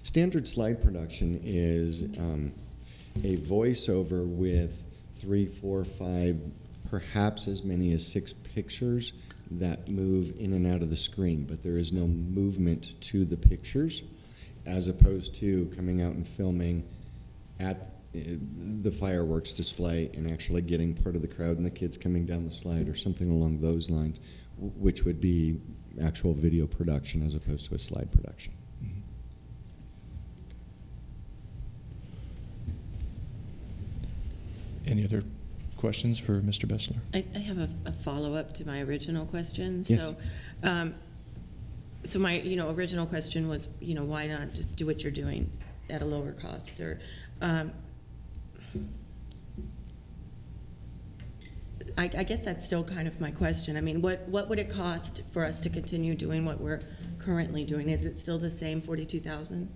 Standard slide production is a voiceover with 3, 4, 5, perhaps as many as 6 pictures that move in and out of the screen, but there is no movement to the pictures, as opposed to coming out and filming at the fireworks display and actually getting part of the crowd and the kids coming down the slide or something along those lines, which would be actual video production as opposed to a slide production. Any other questions for Mr. Bessler? I have a follow-up to my original question. Yes. So my original question was, why not just do what you're doing at a lower cost? Or I guess that's still kind of my question. I mean, what would it cost for us to continue doing what we're currently doing? Is it still the same $42,000?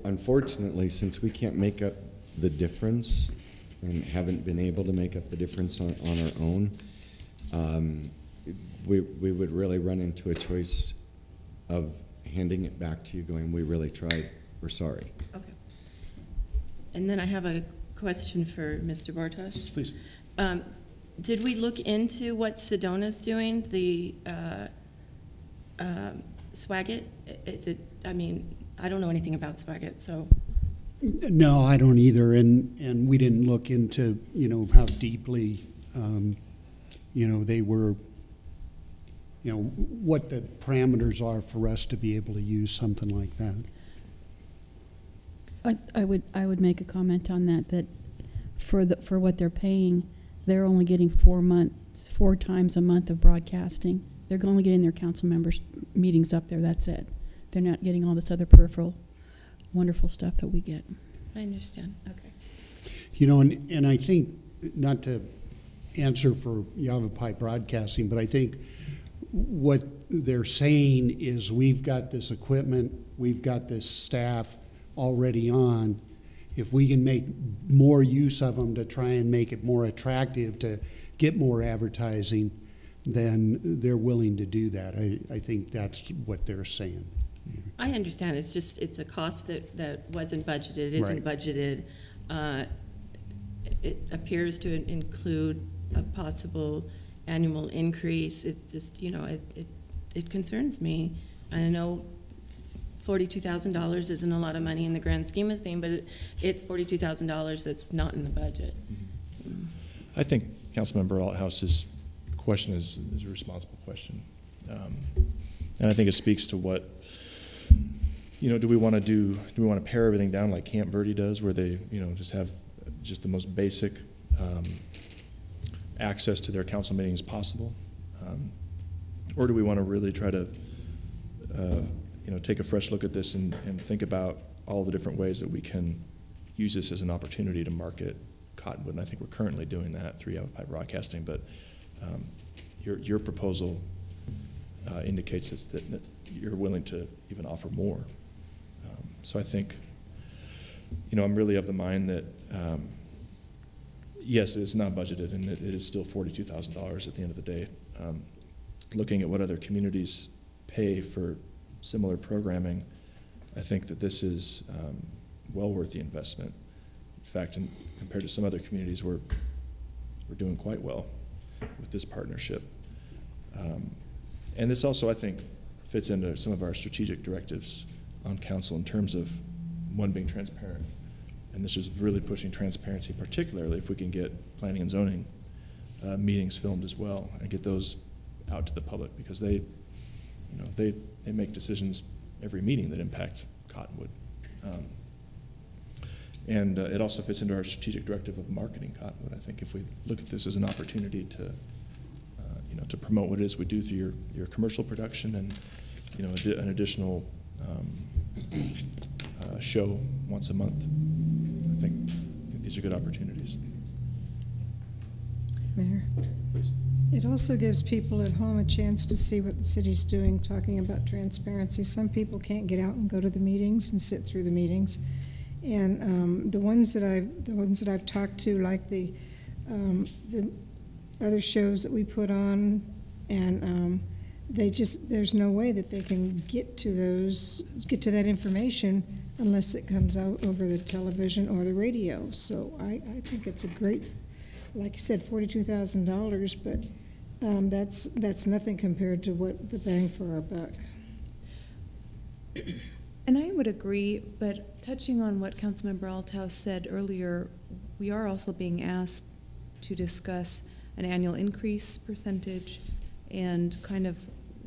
Unfortunately, since we can't make up the difference and haven't been able to make up the difference on our own, we would really run into a choice of handing it back to you going, we really tried, we're sorry. Okay. And then I have a question for Mr. Bartosh. Please. Did we look into what Sedona's doing, the Swagat? Is it, I mean, I don't know anything about Swagat, so. No, I don't either, and we didn't look into, how deeply, they were, what the parameters are for us to be able to use something like that. I would make a comment on that for what they're paying, they're only getting 4 times a month of broadcasting. They're only getting their council members' meetings up there. That's it. They're not getting all this other peripheral, wonderful stuff that we get. I understand. Okay. And I think, not to answer for Yavapai Broadcasting, but I think what they're saying is we've got this equipment, we've got this staff already on. If we can make more use of them to try and make it more attractive to get more advertising, then they're willing to do that. I think that's what they're saying. I understand. It's just, it's a cost that wasn't budgeted, isn't budgeted. It appears to include a possible annual increase. It's just, you know, it concerns me. I know $42,000 isn't a lot of money in the grand scheme of things, but it's $42,000 that's not in the budget. Mm-hmm. I think Councilmember Althouse's question is a responsible question. And I think it speaks to what, you know, do we want to pare everything down like Camp Verde does, where they, you know, just have just the most basic access to their council meetings possible? Or do we want to really try to, you know, take a fresh look at this and think about all the different ways that we can use this as an opportunity to market Cottonwood? And I think we're currently doing that through Yavapai Broadcasting, but your proposal indicates that you're willing to even offer more. So I think, you know, I'm really of the mind that, yes, it's not budgeted, and it is still $42,000 at the end of the day. Looking at what other communities pay for similar programming, I think that this is well worth the investment. In fact, compared to some other communities, we're doing quite well with this partnership. And this also, I think, fits into some of our strategic directives on council in terms of, one, being transparent. And this is really pushing transparency, particularly if we can get planning and zoning meetings filmed as well and get those out to the public, because they, you know, they make decisions every meeting that impact Cottonwood. And it also fits into our strategic directive of marketing Cottonwood. I think if we look at this as an opportunity to, you know, to promote what it is we do through your commercial production and, you know, an additional show once a month, I think these are good opportunities. Mayor? Please. It also gives people at home a chance to see what the city's doing, talking about transparency. Some people can't get out and go to the meetings and sit through the meetings. And the ones that I've talked to, like the other shows that we put on, and there's no way that they can get to that information unless it comes out over the television or the radio. So I think it's a great, like you said, $42,000, but that's nothing compared to what the bang for our buck. And I would agree, but touching on what Councilmember Althouse said earlier, we are also being asked to discuss an annual increase percentage and kind of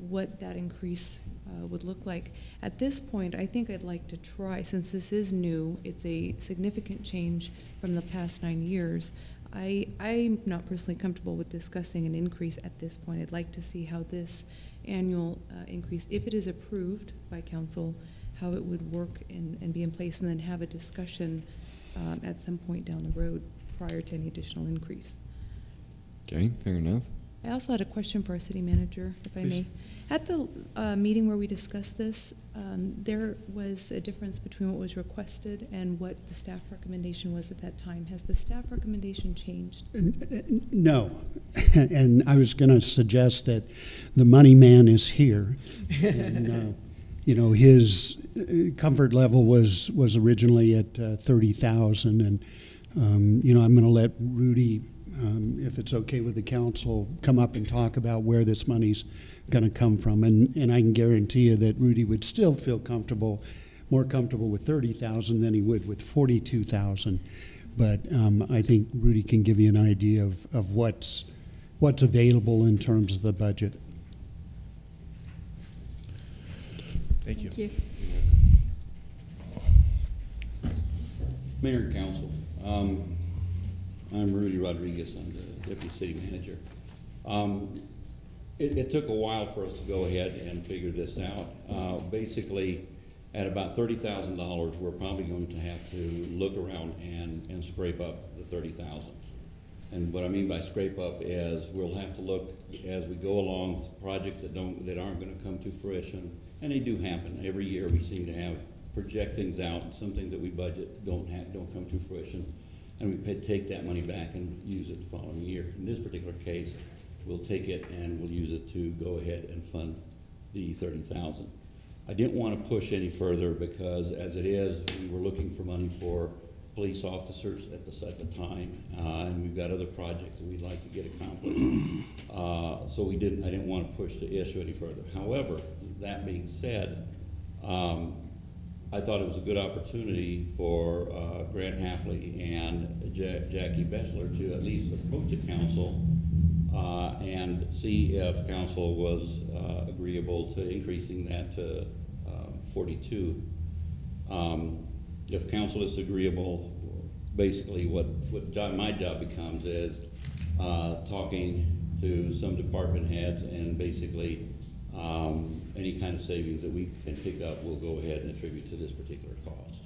what that increase would look like. At this point, I think I'd like to try, since this is new, it's a significant change from the past 9 years. I'm not personally comfortable with discussing an increase at this point. I'd like to see how this annual increase, if it is approved by council, how it would work and be in place, and then have a discussion at some point down the road prior to any additional increase. Okay, fair enough. I also had a question for our city manager, if I may. At the meeting where we discussed this, there was a difference between what was requested and what the staff recommendation was at that time. Has the staff recommendation changed? No. And I was going to suggest that the money man is here. And, you know, his comfort level was originally at 30,000, and you know, I'm going to let Rudy, if it's okay with the council, come up and talk about where this money's going to come from, and I can guarantee you that Rudy would still feel more comfortable with 30,000 than he would with 42,000. But I think Rudy can give you an idea of what's available in terms of the budget. Thank you. Thank you. Mayor and Council, I'm Rudy Rodriguez. I'm the Deputy City Manager. It took a while for us to go ahead and figure this out. Basically, at about $30,000, we're probably going to have to look around and scrape up the 30,000. And what I mean by scrape up is we'll have to look as we go along projects that aren't going to come to fruition, and they do happen every year. We seem to project things out, and some things that we budget don't come to fruition, and we take that money back and use it the following year. In this particular case, we'll take it and we'll use it to go ahead and fund the 30,000. I didn't want to push any further because, as it is, we were looking for money for police officers at the time, and we've got other projects that we'd like to get accomplished. So I didn't want to push the issue any further. However, that being said, I thought it was a good opportunity for Grant Hafley and Jackie Bessler to at least approach the council and see if council was agreeable to increasing that to 42. If council is agreeable, basically what my job becomes is talking to some department heads, and basically any kind of savings that we can pick up, we'll go ahead and attribute to this particular cost.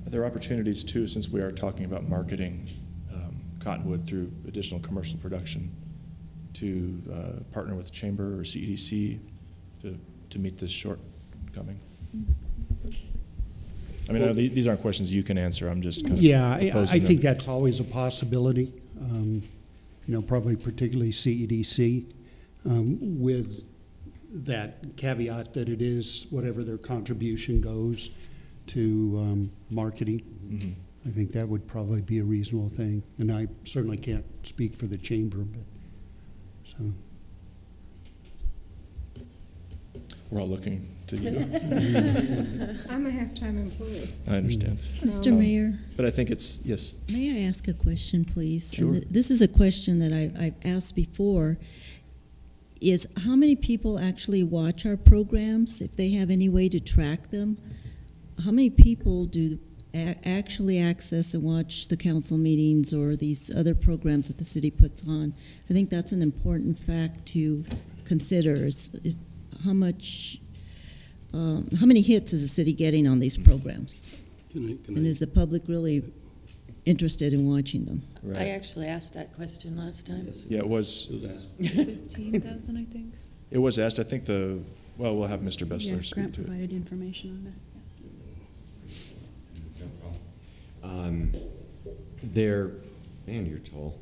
Are there opportunities too, since we are talking about marketing Cottonwood through additional commercial production, to partner with the Chamber or CEDC to meet this shortcoming? I mean, I know these aren't questions you can answer. I'm just kind of I think that's always a possibility. You know, probably particularly CEDC, with that caveat that it is whatever their contribution goes to marketing. Mm-hmm. I think that would probably be a reasonable thing. And I certainly can't speak for the Chamber, but so. We're all looking to you. I'm a half-time employee. I understand. Mr. Mayor? But I think it's, yes. May I ask a question, please? Sure. And this is a question that I've asked before, is how many people actually watch our programs, if they have any way to track them? How many people do actually access and watch the council meetings or these other programs that the city puts on? I think that's an important fact to consider, is how many hits is the city getting on these programs? And is the public really interested in watching them? Right. I actually asked that question last time. Yeah, it was asked. 15,000, I think. It was asked. I think we'll have Mr. Bessler speak Grant to it. provided information on that. Man, you're tall.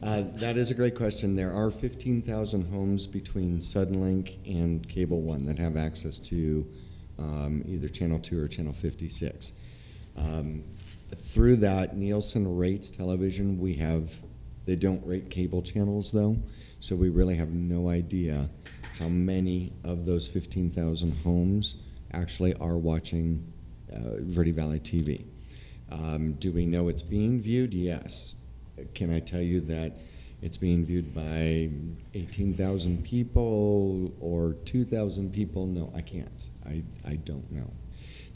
That is a great question. There are 15,000 homes between Suddenlink and Cable One that have access to either Channel 2 or Channel 56. Through that, Nielsen rates television. They don't rate cable channels though, so we really have no idea how many of those 15,000 homes actually are watching Verde Valley TV. Do we know it's being viewed? Yes. Can I tell you that it's being viewed by 18,000 people or 2,000 people? No, I can't. I don't know.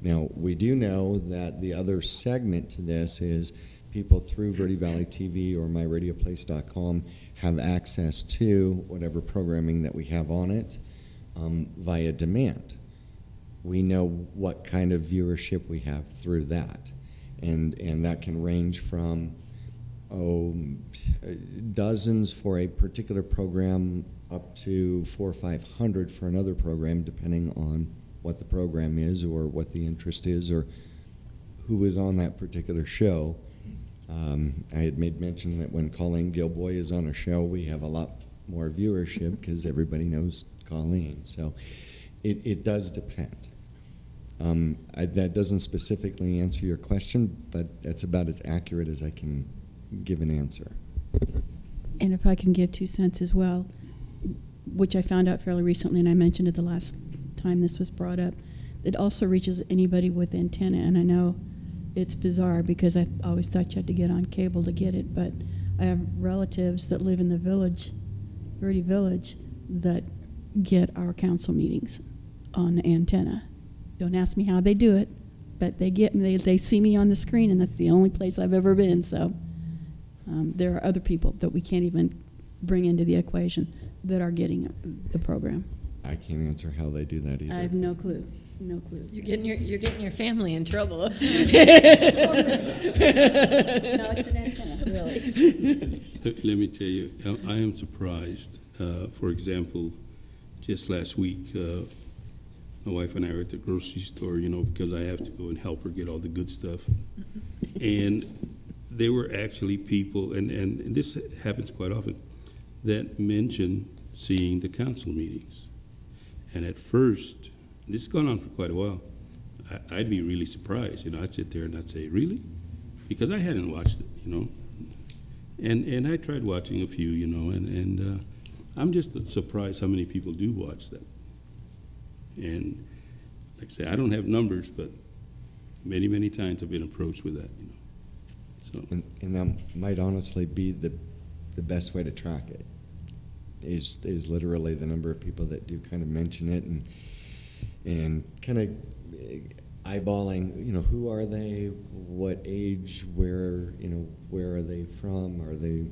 Now, we do know that the other segment to this is people through Verde Valley TV or myradioplace.com have access to whatever programming that we have on it via demand. We know what kind of viewership we have through that. And that can range from dozens for a particular program up to 400 or 500 for another program, depending on what the program is or what the interest is or who is on that particular show. I had made mention that when Colleen Gilboy is on a show, we have a lot more viewership because everybody knows Colleen. So it does depend. That doesn't specifically answer your question, but that's about as accurate as I can give an answer. And if I can give 2 cents as well, which I found out fairly recently, and I mentioned it the last time this was brought up, it also reaches anybody with antenna. And I know it's bizarre because I always thought you had to get on cable to get it, but I have relatives that live in the village, Verde Village, that get our council meetings on the antenna. Don't ask me how they do it, but they see me on the screen, and that's the only place I've ever been. So there are other people that we can't even bring into the equation that are getting the program. I can't answer how they do that either. I have no clue. No clue. You're getting your family in trouble. No, it's an antenna, really. Let me tell you, I am surprised. For example, just last week, my wife and I were at the grocery store, because I have to go and help her get all the good stuff. And there were actually people, and this happens quite often, that mention seeing the council meetings. And at first, this has gone on for quite a while, I'd be really surprised. I'd sit there and I'd say, really? Because I hadn't watched it, And I tried watching a few, and I'm just surprised how many people do watch that. And like I say, I don't have numbers, but many, many times I've been approached with that, So. And that might honestly be the best way to track it, is literally the number of people that do kind of mention it and kind of eyeballing, who are they, what age, where are they from, are they,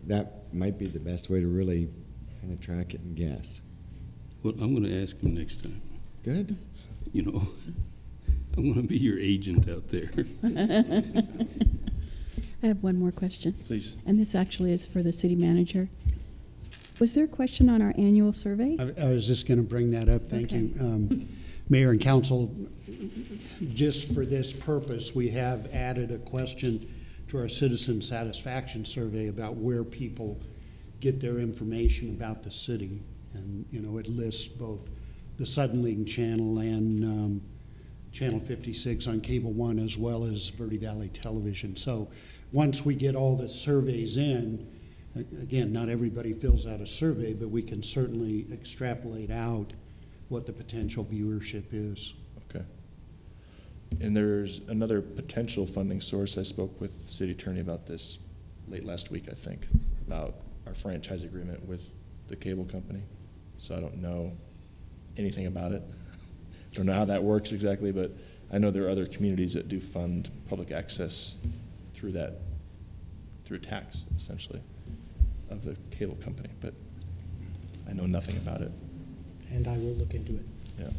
that might be the best way to really kind of track it and guess. Well, I'm going to ask him next time. Good. I'm going to be your agent out there. I have one more question. Please. And this actually is for the city manager. Was there a question on our annual survey? I was just going to bring that up. Thank Okay. you. Mayor and council, just for this purpose, we have added a question to our citizen satisfaction survey about where people get their information about the city. And, it lists both the Suddenlink channel and Channel 56 on Cable 1, as well as Verde Valley Television. So once we get all the surveys in, again, not everybody fills out a survey, but we can certainly extrapolate out what the potential viewership is. Okay. And there's another potential funding source. I spoke with the city attorney about this late last week, I think, about our franchise agreement with the cable company. So I don't know anything about it. Don't know how that works exactly, but I know there are other communities that do fund public access through tax, essentially, of the cable company, but I know nothing about it. And I will look into it. Yeah.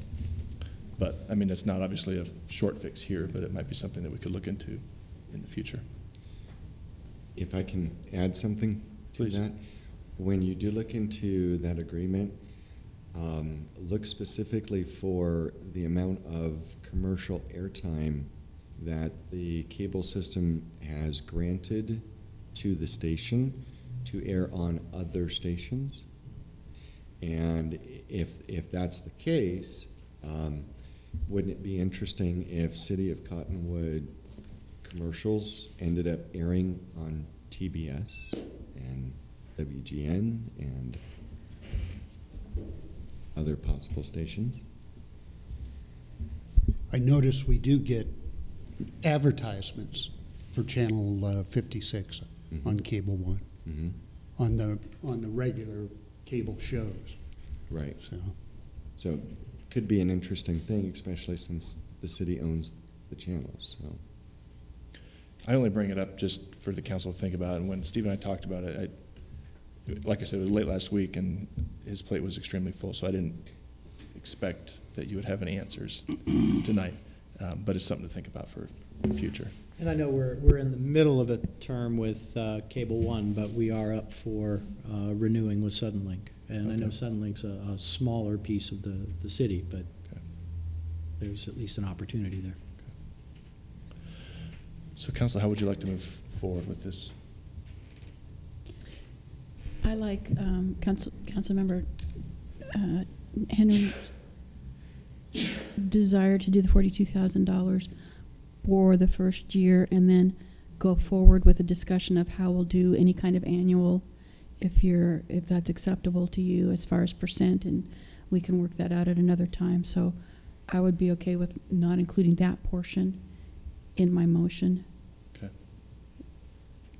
But, I mean, it's not obviously a short fix here, but it might be something that we could look into in the future. If I can add something to Please. that. When you do look into that agreement, look specifically for the amount of commercial airtime that the cable system has granted to the station to air on other stations. And if that's the case, wouldn't it be interesting if City of Cottonwood commercials ended up airing on TBS and WGN and other possible stations? I notice we do get advertisements for Channel 56 on Cable 1, on the regular cable shows. Right. So could be an interesting thing, especially since the city owns the channels. So I only bring it up just for the council to think about, and when Steve and I talked about it, like I said, it was late last week, and his plate was extremely full, so I didn't expect that you would have any answers tonight. But it's something to think about for the future. And I know we're in the middle of a term with Cable 1, but we are up for renewing with Suddenlink. And I know Suddenlink's a smaller piece of the city, but there's at least an opportunity there. So, Council, how would you like to move forward with this? I like Councilmember Henry's desire to do the $42,000 for the first year, and then go forward with a discussion of how we'll do any kind of annual, if that's acceptable to you as far as percent, and we can work that out at another time. So I would be okay with not including that portion in my motion. Okay.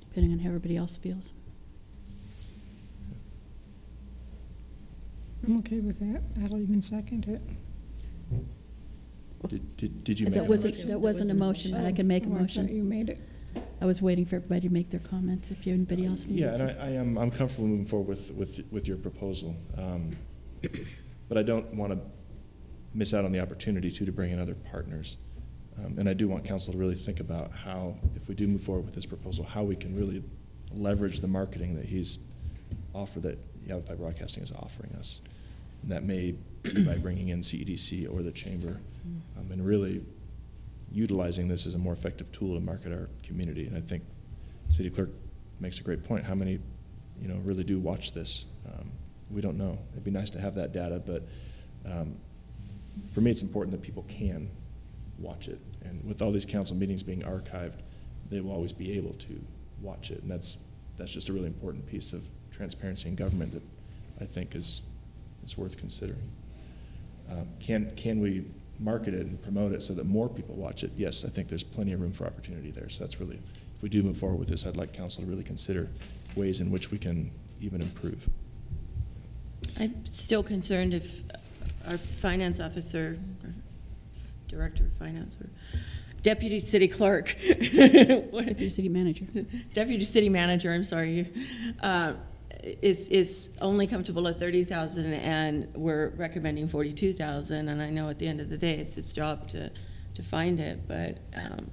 Depending on how everybody else feels. I'm okay with that. I'll even second it. Did you make That a wasn't, motion? that wasn't a motion, but I can make a Oh, I motion. thought you made it. I was waiting for everybody to make their comments if anybody else needed Yeah, to. and I'm comfortable moving forward with your proposal. But I don't want to miss out on the opportunity to bring in other partners. And I do want council to really think about how, if we do move forward with this proposal, how we can really leverage the marketing that he's offered, that Yavapai Broadcasting is offering us. And that may be by bringing in CEDC or the chamber, and really utilizing this as a more effective tool to market our community. And I think City Clerk makes a great point. How many really do watch this. We don't know. It'd be nice to have that data, but for me, it's important that people can watch it. And with all these council meetings being archived, they will always be able to watch it. And that's just a really important piece of transparency in government that I think is worth considering. Can we market it and promote it so that more people watch it? Yes, I think there's plenty of room for opportunity there. So that's really, if we do move forward with this, I'd like council to really consider ways in which we can even improve. I'm still concerned if our finance officer, or director of finance, or deputy city clerk, Deputy city manager. Deputy city manager, I'm sorry, is only comfortable at 30,000, and we're recommending 42,000. And I know at the end of the day, it's his job to find it, but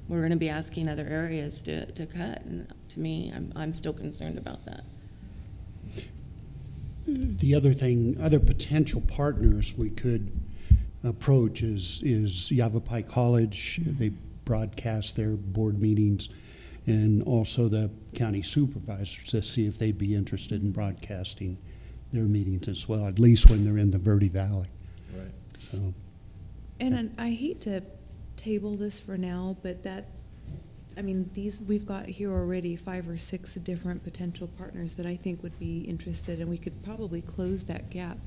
we're going to be asking other areas to cut. And to me, I'm still concerned about that. The other potential partners we could approach is Yavapai College. They broadcast their board meetings, and also the county supervisors to see if they'd be interested in broadcasting their meetings as well, at least when they're in the Verde Valley. Right. So. And I hate to table this for now, but we've got here already 5 or 6 different potential partners that I think would be interested, and we could probably close that gap.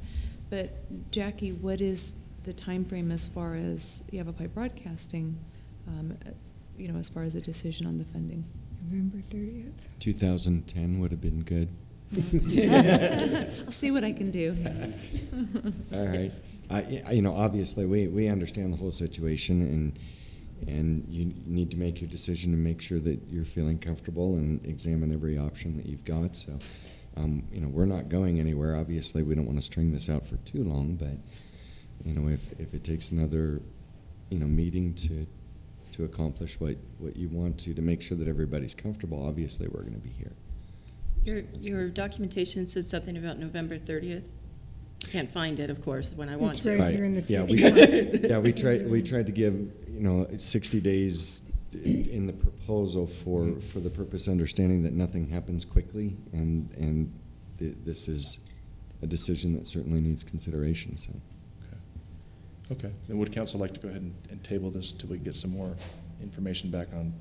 But Jackie, what is the time frame as far as Yavapai Broadcasting, as far as a decision on the funding? November 30th. 2010 would have been good. I'll see what I can do. All right. Obviously, we understand the whole situation, and you need to make your decision and make sure that you're feeling comfortable and examine every option that you've got. So, we're not going anywhere. Obviously, we don't want to string this out for too long, but, if it takes another, meeting to accomplish what you want to make sure that everybody's comfortable, obviously, we're going to be here. Your documentation says something about November 30th. Can't find it, of course, when I want It's to. right here in the future. We tried to give 60 days in the proposal for the purpose, understanding that nothing happens quickly, and this is a decision that certainly needs consideration. So. Okay. Then would council like to go ahead and table this until we get some more information back on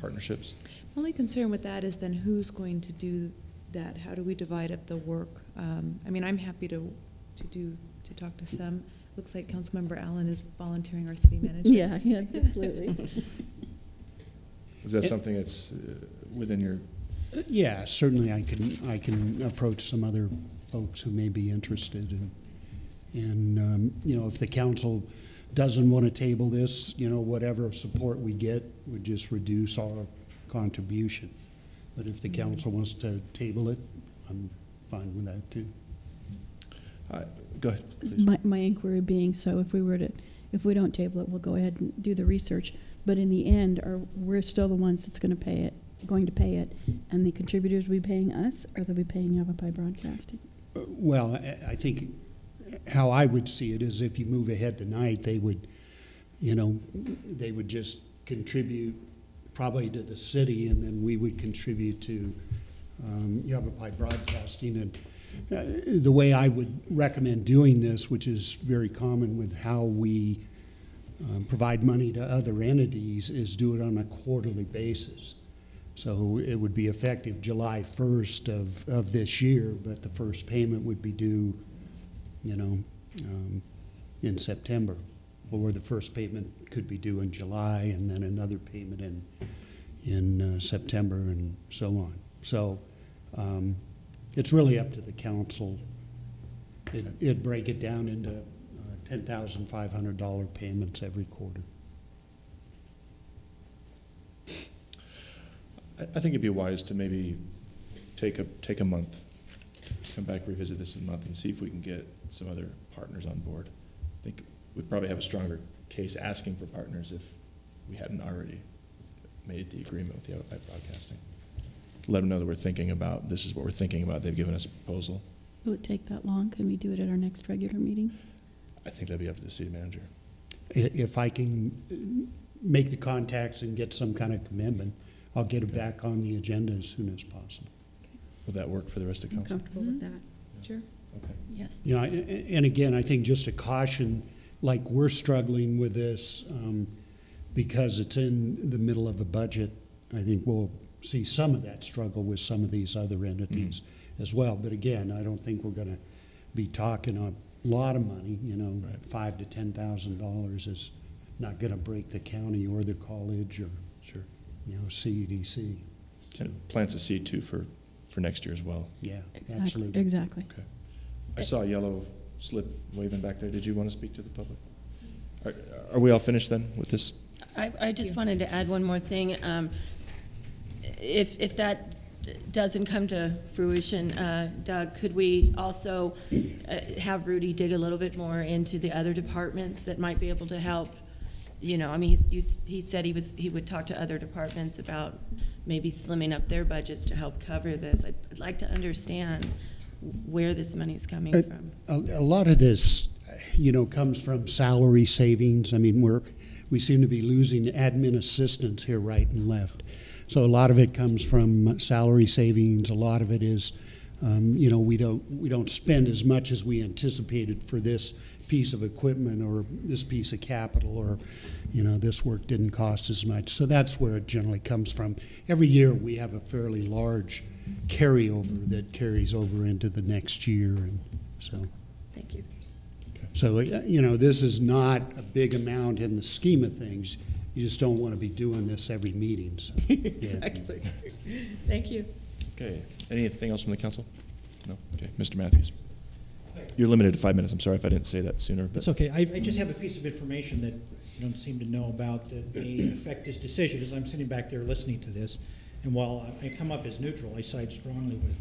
partnerships? My only concern with that is then who's going to do that? How do we divide up the work? I'm happy to talk to some. Looks like Councilmember Allen is volunteering, our city manager. Yeah, absolutely. Is that something that's within your? Yeah, certainly I can approach some other folks who may be interested, and if the council doesn't want to table this, whatever support we get would just reduce our contribution. But if the council wants to table it, I'm fine with that too. Go ahead. My inquiry being, so if we don't table it, we'll go ahead and do the research. But in the end, we're still the ones that's going to pay it, and the contributors will be paying us, or they'll be paying Yavapai Broadcasting? Well, I think how I would see it is if you move ahead tonight, they would just contribute probably to the city, and then we would contribute to Yavapai Broadcasting. And the way I would recommend doing this, which is very common with how we provide money to other entities, is do it on a quarterly basis. So it would be effective July 1st of this year, but the first payment would be due, in September, or the first payment could be due in July, and then another payment in September, and so on. So it's really up to the council. It'd break it down into $10,500 payments every quarter. I think it'd be wise to maybe take a month, come back, revisit this in a month, and see if we can get some other partners on board. I think we'd probably have a stronger case asking for partners if we hadn't already made the agreement with the Yavapai Broadcasting. Let them know that we're thinking about, this is what we're thinking about. They've given us a proposal. Will it take that long? Can we do it at our next regular meeting? I think that'd be up to the city manager. If I can make the contacts and get some kind of commitment, I'll get it back on the agenda as soon as possible. Would that work for the rest of I'm council? comfortable with that. Sure. Okay. Yes. You know, and again, I think just a caution, like we're struggling with this because it's in the middle of the budget. I think we'll see some of that struggle with some of these other entities as well. But again, I don't think we're going to be talking a lot of money. You know, $5,000 to $10,000 is not going to break the county or the college or CEDC. And it plants a seed too for next year as well. Yeah, Exactly. absolutely. Exactly. Okay. I saw a yellow slip waving back there. Did you want to speak to the public? Are we all finished then with this? I just wanted to add one more thing. If that doesn't come to fruition, Doug, could we also have Rudy dig a little bit more into the other departments that might be able to help? You know, I mean, he said he would talk to other departments about maybe slimming up their budgets to help cover this. I'd like to understand where this money's coming from. A lot of this, you know, comes from salary savings. I mean, we seem to be losing admin assistants here, right and left. So a lot of it comes from salary savings. A lot of it is, you know, we don't spend as much as we anticipated for this piece of equipment or this piece of capital, or, you know, this work didn't cost as much. So that's where it generally comes from. Every year we have a fairly large carryover that carries over into the next year, and so. Thank you. So, you know, this is not a big amount in the scheme of things. You just don't want to be doing this every meeting. So, Exactly. Thank you. Okay. Anything else from the council? No? Okay. Mr. Matthews. You're limited to 5 minutes. I'm sorry if I didn't say that sooner. But It's okay. I just have a piece of information that you don't seem to know about that may affect this decision, as I'm sitting back there listening to this. And while I come up as neutral, I side strongly with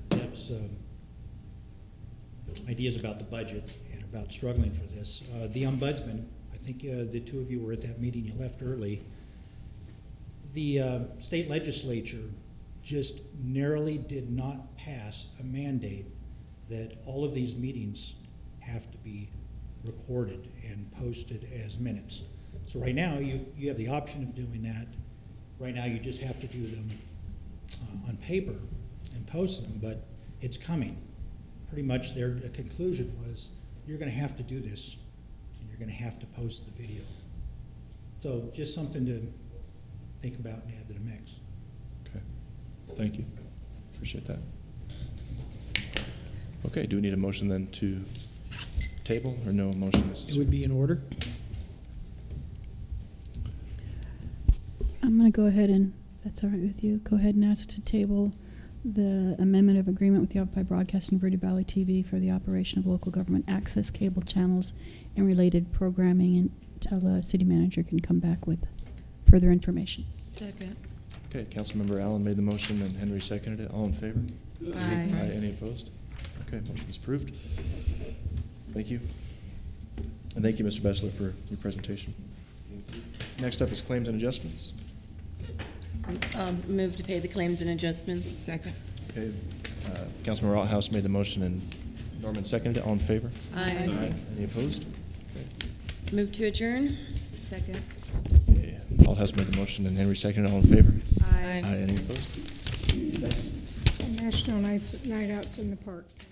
Deb's ideas about the budget and about struggling for this. The ombudsman, I think the two of you were at that meeting, you left early. The state legislature just narrowly did not pass a mandate that all of these meetings have to be recorded and posted as minutes. So right now, you have the option of doing that. Right now, you just have to do them on paper and post them, but it's coming. Pretty much their conclusion was, you're going to have to do this, and you're going to have to post the video. So just something to think about and add to the mix. Okay. Thank you. Appreciate that. Okay. Do we need a motion then to table, or no motion necessary? It would be in order. I'm going to go ahead and, if that's all right with you, go ahead and ask to table the amendment of agreement with Yavapai Broadcasting Verde Valley TV for the operation of local government access cable channels and related programming until the city manager can come back with further information. Second. Okay. Councilmember Allen made the motion and Henry seconded it. All in favor? Aye. Aye. Any opposed? Okay. Motion is approved. Thank you. And thank you, Mr. Bessler, for your presentation. Next up is claims and adjustments. Move to pay the claims and adjustments. Second. Okay, Councilmember Althouse made the motion and Norman seconded it. All in favor? Aye. Any opposed? Okay. Move to adjourn. Second. Okay. Althouse made the motion and Henry seconded it. All in favor? Aye. Any opposed? National Night Outs in the Park tonight.